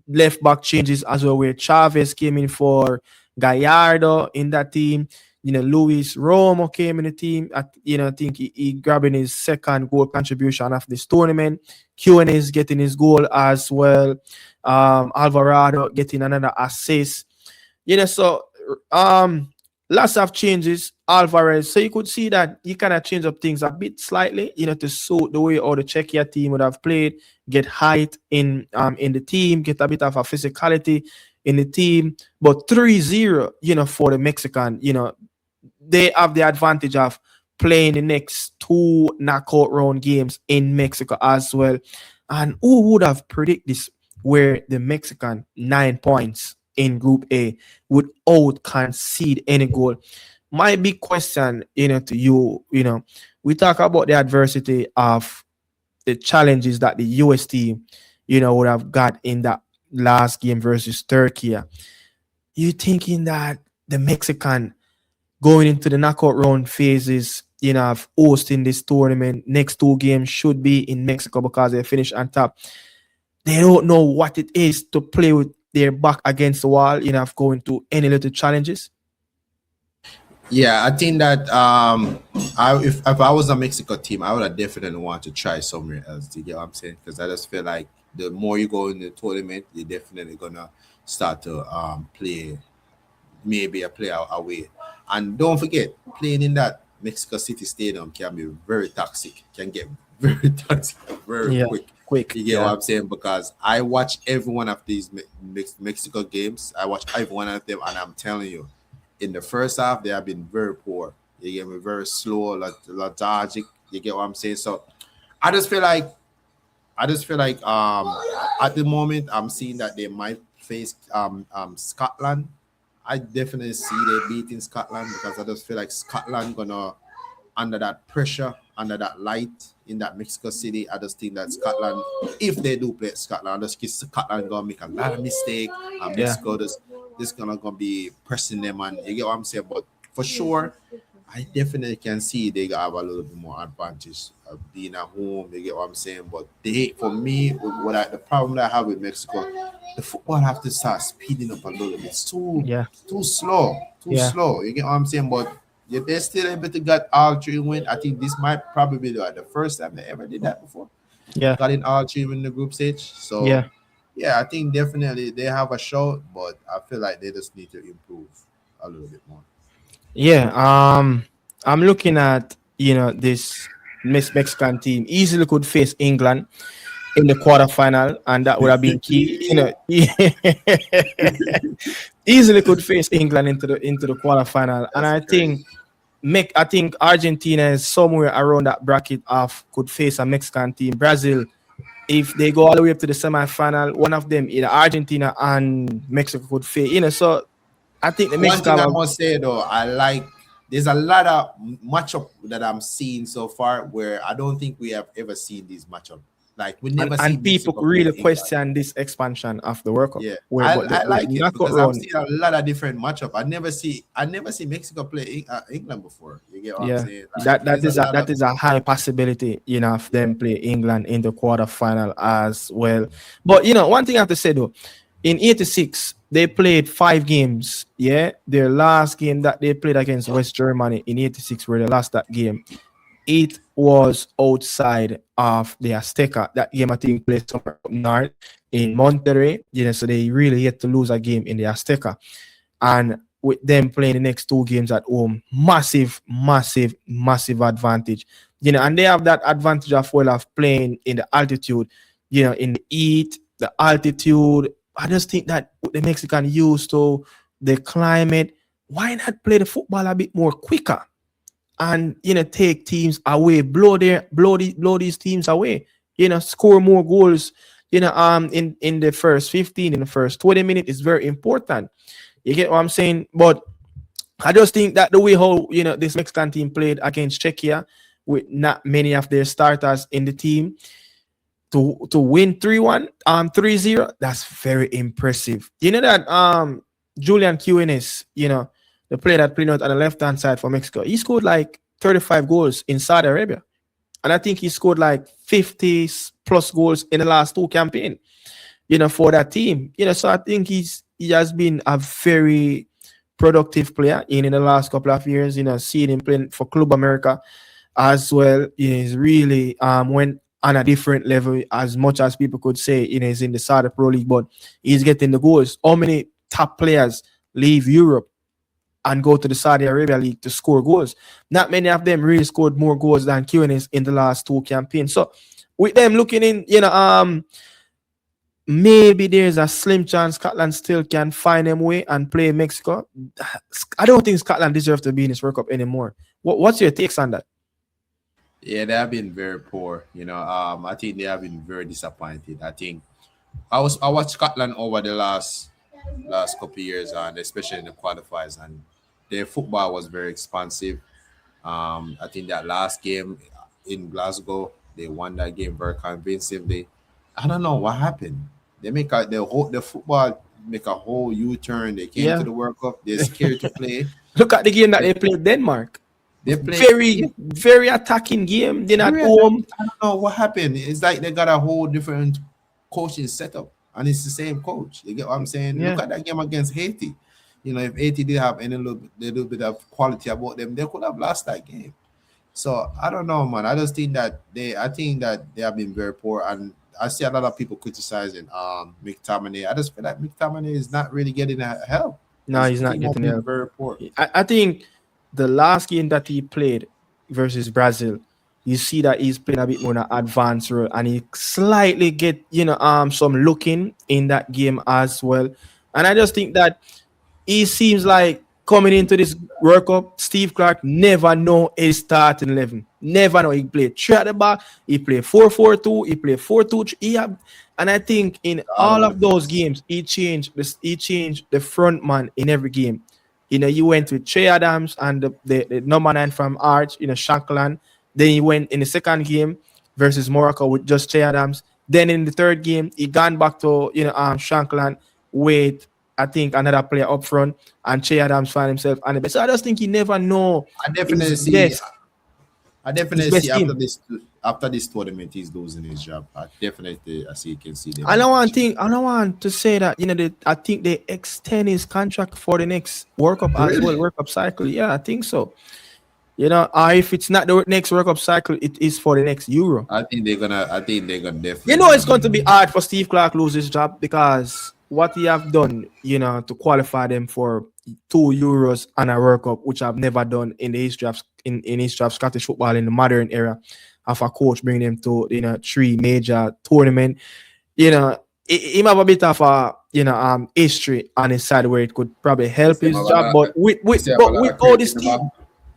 Left back changes as well, where Chavez came in for Gallardo in that team. Luis Romo came in the team. I think he grabbing his second goal contribution of this tournament. QN is getting his goal as well. Alvarado getting another assist. So lots of changes. Alvarez, so you could see that he kind of change up things a bit slightly, to suit the way all the Czechia team would have played, get height in the team, get a bit of a physicality in the team. But 3-0, for the Mexican, they have the advantage of playing the next two knockout round games in Mexico as well. And who would have predicted this? Where the Mexican 9 points in Group A without concede any goal. My big question, to you, we talk about the adversity of the challenges that the US team, would have got in that last game versus Turkey. You thinking that the Mexican going into the knockout round phases, of hosting this tournament, next two games should be in Mexico because they finish on top. They don't know what it is to play with their back against the wall, of going to any little challenges. Yeah, I think that if I was a Mexico team, I would have definitely want to try somewhere else. Do you get what I'm saying? Because I just feel like the more you go in the tournament, you're definitely gonna start to play maybe a player away. And don't forget, playing in that Mexico City Stadium can be very toxic. Can get very toxic very Yeah, quick. quick. You get what Yeah, I'm saying? Because I watch every one of these Mexico games. I watch every one of them, and I'm telling you, in the first half, they have been very poor. You get me, very slow, lethargic. You get what I'm saying? So I just feel like at the moment I'm seeing that they might face Scotland. I definitely see they beating Scotland because I just feel like Scotland gonna under that pressure, under that light in that Mexico City. I just think that Scotland, if they do play Scotland, I just think Scotland gonna make a lot of mistake and yeah, Mexico this gonna be pressing them and you get what I'm saying. But for sure, I definitely can see they have a little bit more advantage of being at home. You get what I'm saying? But they, for me, the problem that I have with Mexico, the football have to start speeding up a little bit. It's yeah, too slow, too yeah, slow. You get what I'm saying? But if they're still able to get all three win, I think this might probably be like the first time they ever did that before. yeah, Got in all three in the group stage. So yeah, yeah, I think definitely they have a shot, but I feel like they just need to improve a little bit more. yeah. I'm looking at this Mexican team easily could face England in the quarterfinal, and that would have been key. Easily could face England into the quarterfinal, and That's crazy. I think Argentina is somewhere around that bracket of could face a Mexican team. Brazil, if they go all the way up to the semifinal, one of them, either Argentina and Mexico could face. So I think the One thing I Mexican, must say though, I like there's a lot of matchup that I'm seeing so far where I don't think we have ever seen these matchup. Like we never see And people Mexico play really England. question this expansion of the World Cup. Yeah, Where I, but I the like it knockout because I've round, seen a lot of different matchup. I never see Mexico play England before. You get what I'm yeah, saying? Like that there's a is a lot of high possibility, of yeah. them play England in the quarterfinal as well. But one thing I have to say though, in '86 they played 5 games. Yeah, their last game that they played against West Germany in '86, where they lost that game. It was outside of the Azteca. That game I think played somewhere up north in Monterrey. So they really yet to lose a game in the Azteca. And with them playing the next 2 games at home, massive, massive, massive advantage. And they have that advantage of well of playing in the altitude, in the heat, the altitude. I just think that the Mexican used to the climate. Why not play the football a bit more quicker? And take teams away, blow these teams away. Score more goals. In the first 15, in the first 20 minutes is very important. You get what I'm saying? But I just think that the way how this Mexican team played against Czechia with not many of their starters in the team to win 3-1, 3-0, that's very impressive. You know that Julian Quinones, the player that played out on the left hand side for Mexico, he scored like 35 goals in Saudi Arabia. And I think he scored like 50 plus goals in the last 2 campaigns, for that team. So I think he has been a very productive player in the last couple of years. Seeing him playing for Club America as well is really went on a different level, as much as people could say he's in the Saudi Pro League, but he's getting the goals. How many top players leave Europe and go to the Saudi Arabia League to score goals? Not many of them really scored more goals than Quinones in the last 2 campaigns. So with them looking in, maybe there's a slim chance Scotland still can find them way and play Mexico. I don't think Scotland deserves to be in this World Cup anymore. What's your takes on that? Yeah, they have been very poor. I think they have been very disappointed. I watched Scotland over the last couple of years, and especially in the qualifiers, and their football was very expansive. I think that last game in Glasgow, they won that game very convincingly. I don't know what happened. They make the football make a whole U-turn. They came to Yeah. the World Cup. They're scared to play. Look at the game that They, they played Denmark. they play. Very, very attacking game. They're not Very home. attacking. I don't know what happened. It's like they got a whole different coaching setup, and it's the same coach. You get what I'm saying? Look Yeah. at that game against Haiti. If Haiti did have any little bit of quality about them, they could have lost that game. So I don't know, man. I think that they have been very poor, and I see a lot of people criticizing McTominay. I just feel like McTominay is not really getting help. No, His he's not team has getting been help. very poor. I think the last game that he played versus Brazil, you see that he's playing a bit more in an advanced role, and he slightly get some looking in that game as well. And I just think that he seems like coming into this World Cup, Steve Clark never know his starting 11. Never know. He played three at the back. He played 4-4-2. He played 4-2-3. And I think in All all over the of those place. games, he changed this. He changed the front man in every game. You went with Trey Adams and the number 9 from Arch, Shankland. Then he went in the second game versus Morocco with just Trey Adams. Then in the third game, he gone back to Shankland with I think another player up front, and Che Adams found himself on the best. So I just think he never know I his definitely see. best, I his definitely see best team. after this tournament he's losing his job. I see can see them And I making want change. think I don't want to say that I think they extend his contract for the next World Cup as well, Really? World Cup cycle. Yeah, I think so. If it's not the next World Cup cycle, it is for the next Euro. I think they're gonna It's definitely going to be hard for Steve Clark lose his job because what he have done, to qualify them for 2 Euros and a World Cup, which I've never done in the history of in history of Scottish football in the modern era, of a coach bringing them to 3 major tournament. He have a bit of a history on his side where it could probably you help see him his have a job, lot but with you with see have a but lot with of all credit this in the back. team,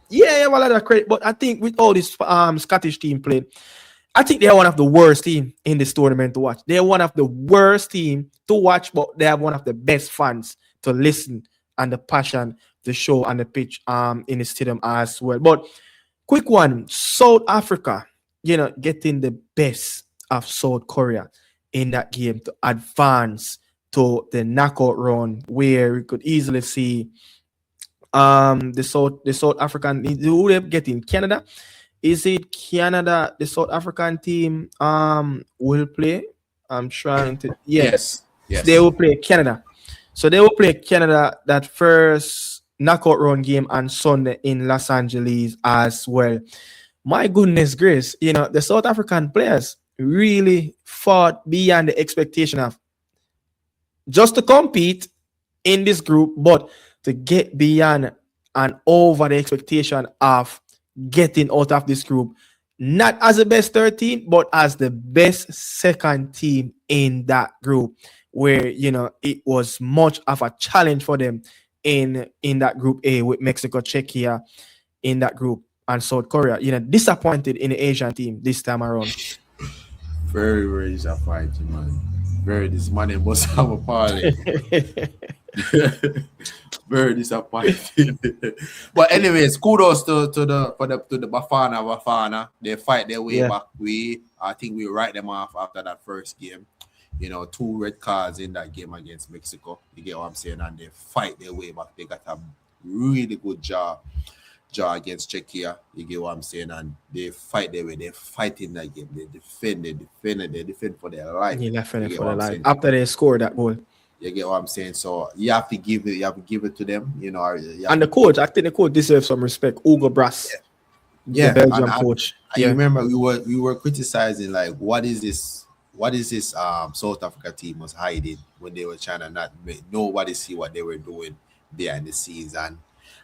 yeah, have a lot of credit. But I think with all this Scottish team playing, I think they are one of the worst team in this tournament to watch. They are one of the worst team to watch, but they have one of the best fans to listen and the passion to show on the pitch in the stadium as well. But quick one, South Africa, getting the best of South Korea in that game to advance to the knockout round, where we could easily see the South African, who they get in Canada. Is it Canada? The South African team will play. I'm trying to, yeah, Yes, they yes. will play Canada. So they will play Canada that first knockout round game on Sunday in Los Angeles as well. My goodness grace, the South African players really fought beyond the expectation of just to compete in this group, but to get beyond and over the expectation of getting out of this group, not as the best 13, but as the best second team in that group, where it was much of a challenge for them in that group A with Mexico, Czechia in that group, and South Korea. Disappointed in the Asian team this time around. Very, very disappointing, man. Very this money must have a party. Very disappointing. But anyways, kudos to the Bafana. They fight their way Yeah. back. I think we write them off after that first game. Two red cards in that game against Mexico. You get what I'm saying? And they fight their way back. They got a really good jaw against Czechia. You get what I'm saying? And they fight their way. They fight in that game. They defend for their life. He left You it get for what the I'm life saying? after they scored that goal. You get what I'm saying? So you have to give it to them. And the coach, I think the coach deserves some respect. Hugo Brass, the Yeah, Belgium coach. I Yeah. remember we were criticizing like what is this South Africa team was hiding when they were trying to not make nobody see what they were doing behind the scenes, and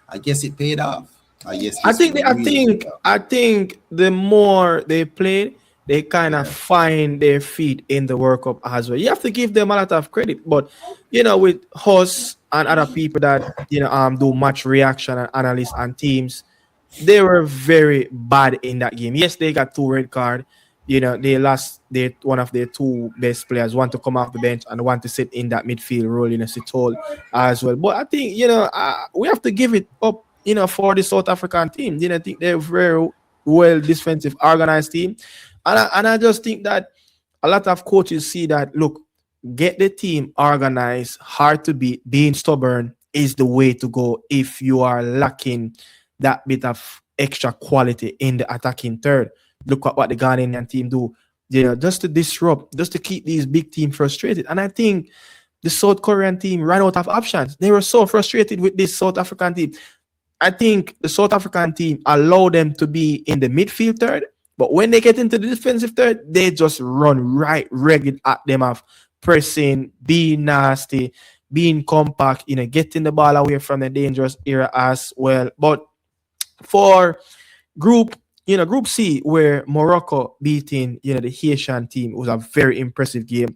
I guess it paid off. I guess I history think I really paid think off. I think the more they played, they kind of Yeah, find their feet in the World Cup as well. You have to give them a lot of credit, but with us and other people that do match reaction and analysts and teams, they were very bad in that game. Yes, they got two red card. They lost one of their two best players, one to come off the bench and one to sit in that midfield role, Sitol as well. But I think, we have to give it up, for the South African team. I think they're very well defensive, organized team. And I just think that a lot of coaches see that, look, get the team organized, hard to beat, being stubborn is the way to go if you are lacking that bit of extra quality in the attacking third. Look at what the Ghanaian team do. Just to disrupt, just to keep these big teams frustrated. And I think the South Korean team ran out of options. They were so frustrated with this South African team. I think the South African team allowed them to be in the midfield third, but when they get into the defensive third, they just run right ragged at them of pressing, being nasty, being compact, getting the ball away from the dangerous area as well. But for Group, Group C, where Morocco beating, the Haitian team, was a very impressive game.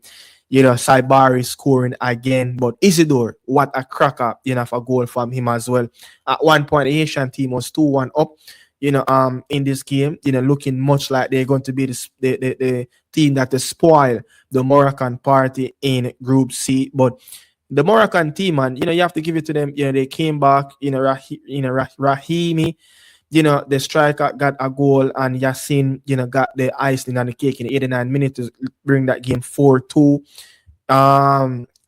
Saibari scoring again, but Isidore, what a cracker, for a goal from him as well. At one point, the Haitian team was 2-1 up, in this game, looking much like they're going to be the team that will spoil the Moroccan party in Group C. But the Moroccan team, man, you have to give it to them. They came back, Rahimi, the striker got a goal, and Yassin, got the icing on the cake in 89 minutes to bring that game 4-2.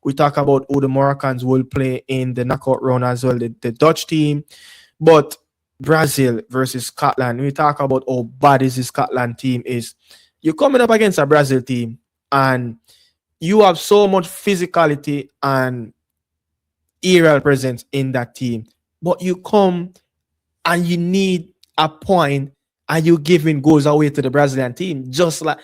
We talk about who the Moroccans will play in the knockout round as well, the Dutch team, but Brazil versus Scotland. We talk about how bad is the Scotland team is. You're coming up against a Brazil team, and you have so much physicality and aerial presence in that team, but you come and you need a point, and you giving goals away to the Brazilian team. Just like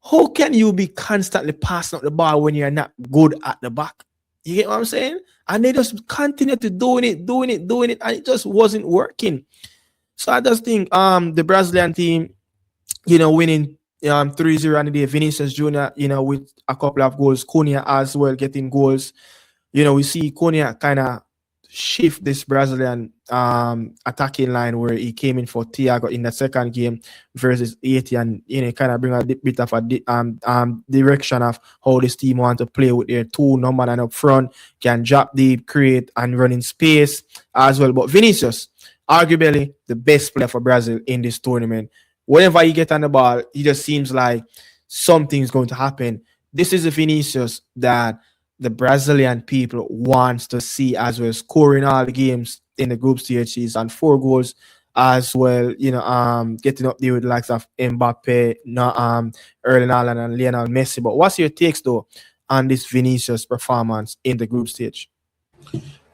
how can you be constantly passing up the ball when you're not good at the back? You get what I'm saying? And they just continue to doing it, and it just wasn't working. So I just think the Brazilian team, winning 3-0 on the day. Vinicius Jr., with a couple of goals. Cunha as well getting goals. We see Cunha kind of shift this Brazilian attacking line, where he came in for Thiago in the second game versus Haiti, and kind of bring a bit of a direction of how this team want to play with their two number 9 up front, can drop deep, create, and run in space as well. But Vinicius, arguably the best player for Brazil in this tournament, Whenever he get on the ball, he just seems like something's going to happen. This is a Vinicius that the Brazilian people wants to see as well, scoring all the games in the group stages and 4 goals as well. Getting up there with the likes of Mbappe, Erling Haaland and Lionel Messi. But what's your takes though on this Vinicius performance in the group stage?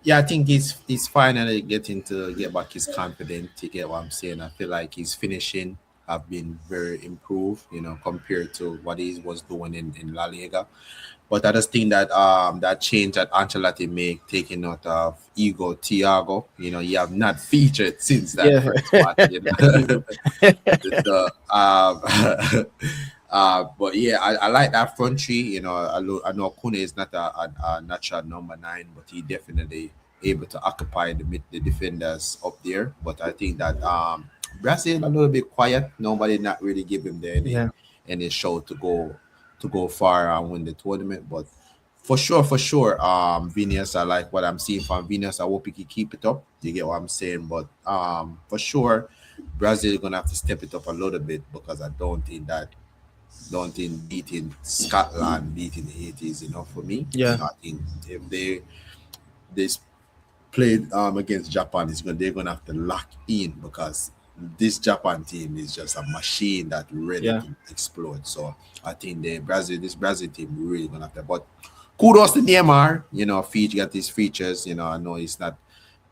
Yeah, I think he's finally getting to get back his confidence. You get what I'm saying? I feel like his finishing have been very improved, compared to what he was doing in La Liga. But I just think that that change that Ancelotti make, taking out of Ego Thiago, you have not featured since that Yeah. first match. So, but yeah, I like that front three. I know Kune is not a natural number 9, but he definitely able to occupy the defenders up there. But I think that Brazil a little bit quiet. Nobody not really give him the Yeah. any show to go far and win the tournament. But for sure, Venus, I like what I'm seeing from Venus. I hope he can keep it up. You get what I'm saying? But for sure, Brazil gonna have to step it up a little bit, because I don't think beating Scotland, beating Haiti is enough for me. Yeah. I think if they played against Japan, they're gonna have to lock in, because this Japan team is just a machine that ready Yeah. to explode. So I think this Brazil team really gonna have to. But kudos to Neymar. Fiji got these features. I know it's not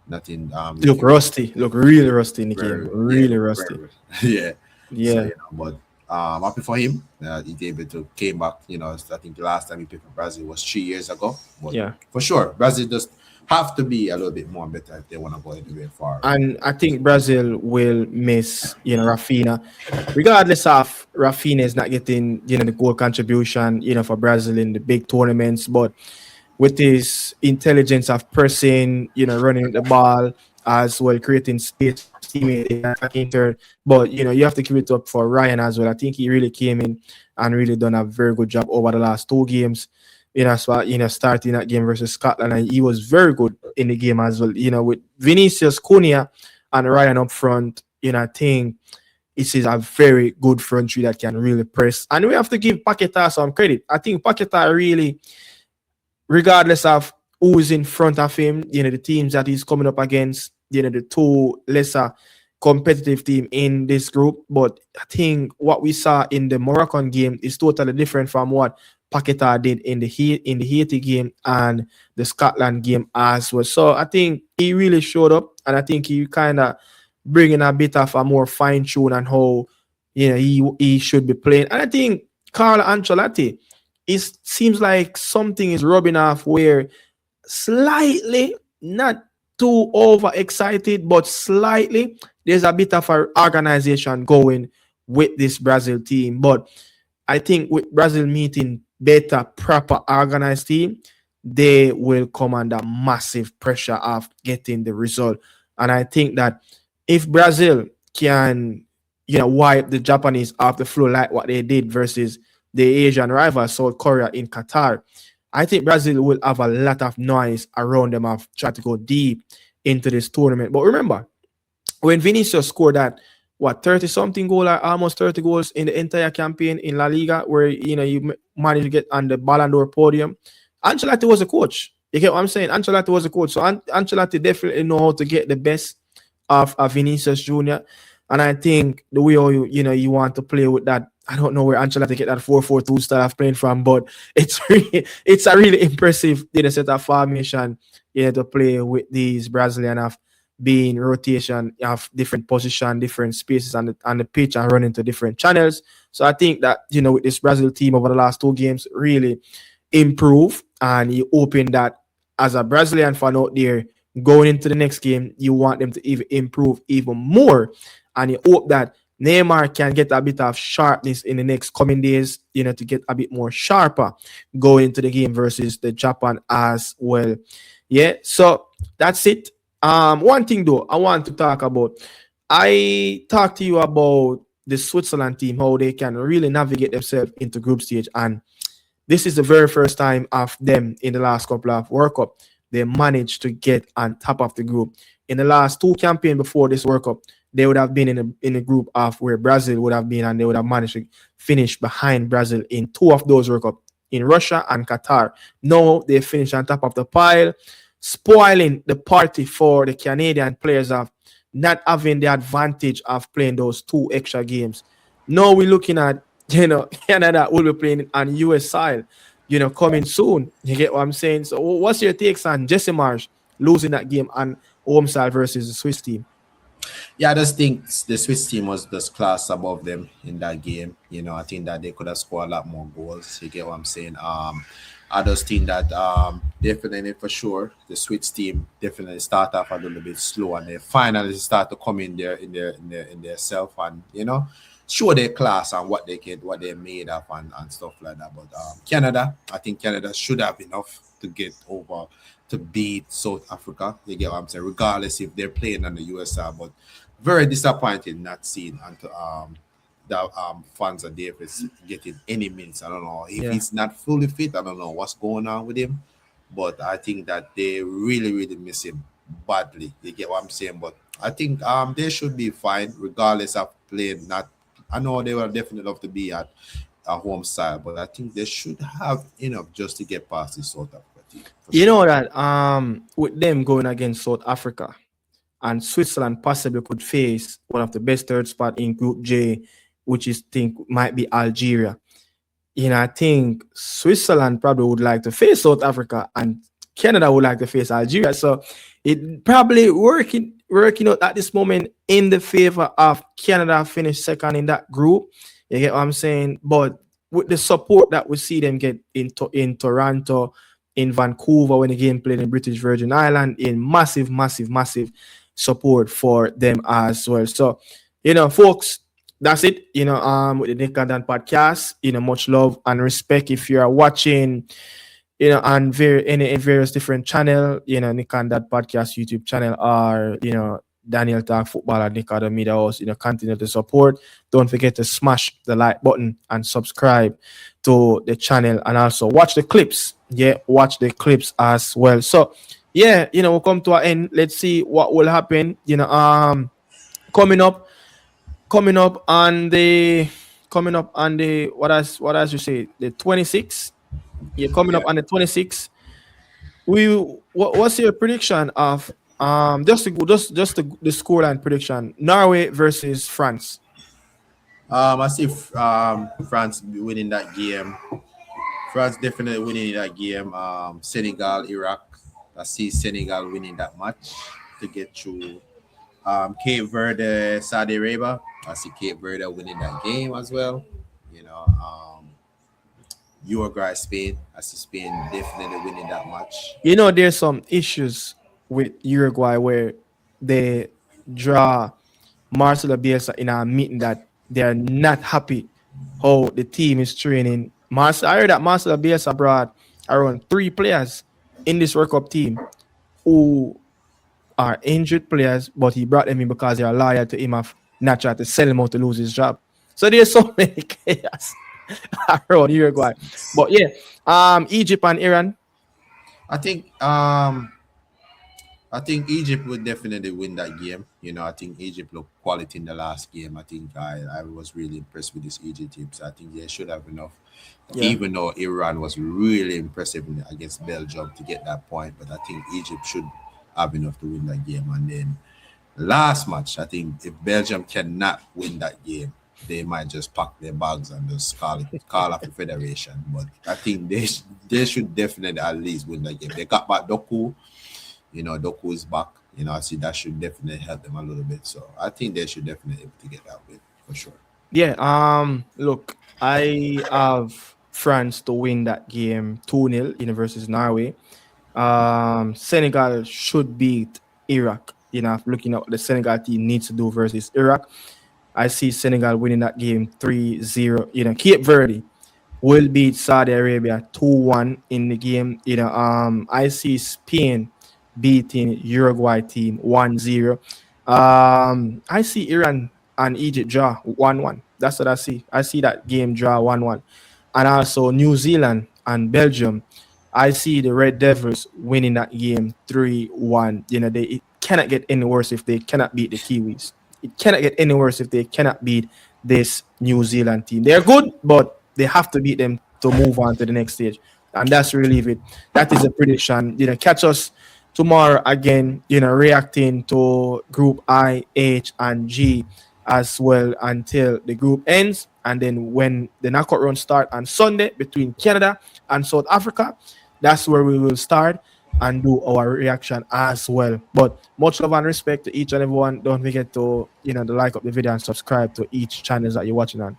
nothing. Look rusty. Look really rusty in the Very, game. yeah, Really rusty. very, yeah. So Yeah. but happy for him. He able to came back. I think the last time he played for Brazil was 3 years ago. But Yeah. for sure, Brazil just have to be a little bit more better if they want to go anywhere far. And I think Brazil will miss, Rafinha. Regardless of Rafinha is not getting, the goal contribution, for Brazil in the big tournaments, but with his intelligence of pressing, running the ball as well, creating space for his teammate in attacking third. But you have to give it up for Ryan as well. I think he really came in and really done a very good job over the last 2 games. So starting that game versus Scotland, and he was very good in the game as well. With Vinicius, Cunha, and Ryan up front, I think it is a very good front three that can really press. And we have to give Paqueta some credit. I think Paqueta really, regardless of who's in front of him, the teams that he's coming up against, the 2 lesser competitive team in this group. But I think what we saw in the Moroccan game is totally different from what Paqueta did in the Haiti game and the Scotland game as well. So I think he really showed up, and I think he kind of bringing a bit of a more fine tune on how he should be playing. And I think Carlo Ancelotti, it seems like something is rubbing off where slightly, not too overexcited, but slightly, there's a bit of an organization going with this Brazil team. But I think with Brazil meeting better, proper, organized team, they will come under massive pressure of getting the result. And I think that if Brazil can, wipe the Japanese off the floor like what they did versus the Asian rival South Korea in Qatar, I think Brazil will have a lot of noise around them of trying to go deep into this tournament. But remember, when Vinicius scored that 30 something goal, or almost 30 goals in the entire campaign in La Liga, where you managed to get on the Ballon d'Or podium, Ancelotti was a coach. You get what I'm saying? Ancelotti was a coach, so Ancelotti definitely know how to get the best of Vinicius Junior. And I think the way you want to play with that, I don't know where Ancelotti get that 4-4-2 style of playing from, but it's a really impressive set of formation to play with these Brazilian of being rotation of different position, different spaces on the pitch, and running to different channels. So I think that with this Brazil team over the last 2 games really improve, and you open that as a Brazilian fan out there going into the next game, you want them to even improve even more, and you hope that Neymar can get a bit of sharpness in the next coming days, to get a bit more sharper going into the game versus the Japan as well. Yeah, so that's it. One thing though, I want to talk about. I talked to you about the Switzerland team, how they can really navigate themselves into group stage, and this is the very first time of them in the last couple of World Cup they managed to get on top of the group. In the last 2 campaigns before this World Cup, they would have been in a group of where Brazil would have been, and they would have managed to finish behind Brazil in two of those World Cup in Russia and Qatar. No, they finished on top of the pile, spoiling the party for the Canadian players of not having the advantage of playing those two extra games. Now we're looking at Canada will be playing on US side, coming soon. You get what I'm saying? So what's your takes on Jesse Marsh losing that game on home side versus the Swiss team? Yeah, I just think the Swiss team was just class above them in that game. I think that they could have scored a lot more goals. You get what I'm saying? I just think that definitely for sure the Swiss team definitely start off a little bit slow, and they finally start to come in their self, and show their class and what they're made of, and stuff like that. But Canada, I think Canada should have enough to get over to beat South Africa. You get what I'm saying? Regardless if they're playing on the USR, but very disappointed not seeing that Fonza Davis getting any minutes. I don't know if he's not fully fit. I don't know what's going on with him, but I think that they really, really miss him badly. You get what I'm saying? But I think they should be fine regardless of playing. Not, I know they will definitely love to be at a home side, but I think they should have enough just to get past the South Africa team. You know that with them going against South Africa, and Switzerland possibly could face one of the best third spot in Group J, which is think might be Algeria. I think Switzerland probably would like to face South Africa, and Canada would like to face Algeria. So it probably working out at this moment in the favor of Canada finish second in that group. You get what I'm saying? But with the support that we see them get in Toronto, in Vancouver when the game played in British Virgin Island, in massive, massive, massive support for them as well. So, folks, that's it. With the Nick and Dan podcast. Much love and respect if you are watching. On any various different channel. Nick and Dan podcast YouTube channel, or Daniel Talk Football and Nick Other Media House. Continue to support. Don't forget to smash the like button and subscribe to the channel, and also watch the clips. Yeah, watch the clips as well. So we'll come to an end. Let's see what will happen. Coming up on the what as you say, the 26th. Yeah, coming up on the 26th. What's your prediction of just the scoreline prediction? Norway versus France. I see France winning that game. France definitely winning that game. Senegal, Iraq. I see Senegal winning that match to get through. Cape Verde, Saudi Arabia. I see Cape Verde winning that game as well. Uruguay, Spain. I see Spain definitely winning that match. There's some issues with Uruguay where they draw Marcelo Bielsa in a meeting that they're not happy how the team is training. I heard that Marcelo Bielsa brought around 3 players in this World Cup team who are injured players, but he brought them in because they are loyal to him, of not try to sell him out to lose his job. So there's so many chaos around Uruguay. But Egypt and Iran. I think Egypt would definitely win that game. I think Egypt looked quality in the last game. I think I was really impressed with this Egypt team. So I think they should have enough. Yeah. Even though Iran was really impressive against Belgium to get that point. But I think Egypt should have enough to win that game. And then last match, I think if Belgium cannot win that game, they might just pack their bags and just call off the federation. But I think they should definitely at least win that game. They got back Doku. Doku is back. I see that should definitely help them a little bit. So I think they should definitely able to get that win for sure. Yeah. Look, I have France to win that game 2-0 versus Norway. Senegal should beat Iraq. Looking at what the Senegal team needs to do versus Iraq, I see Senegal winning that game 3-0. Cape Verde will beat Saudi Arabia 2-1 in the game. I see Spain beating Uruguay team 1-0. I see Iran and Egypt draw 1-1. That's what I see. I see that game draw 1-1. And also New Zealand and Belgium, I see the Red Devils winning that game 3-1. It cannot get any worse if they cannot beat the Kiwis. it cannot get any worse if they cannot beat this New Zealand team. They're good, but they have to beat them to move on to the next stage. And that's really it. That is a prediction. Catch us tomorrow again, reacting to Group I, H, and G as well until the group ends. And then when the knockout round start on Sunday between Canada and South Africa, that's where we will start and do our reaction as well. But much love and respect to each and everyone. Don't forget to, to like up the video and subscribe to each channels that you're watching on.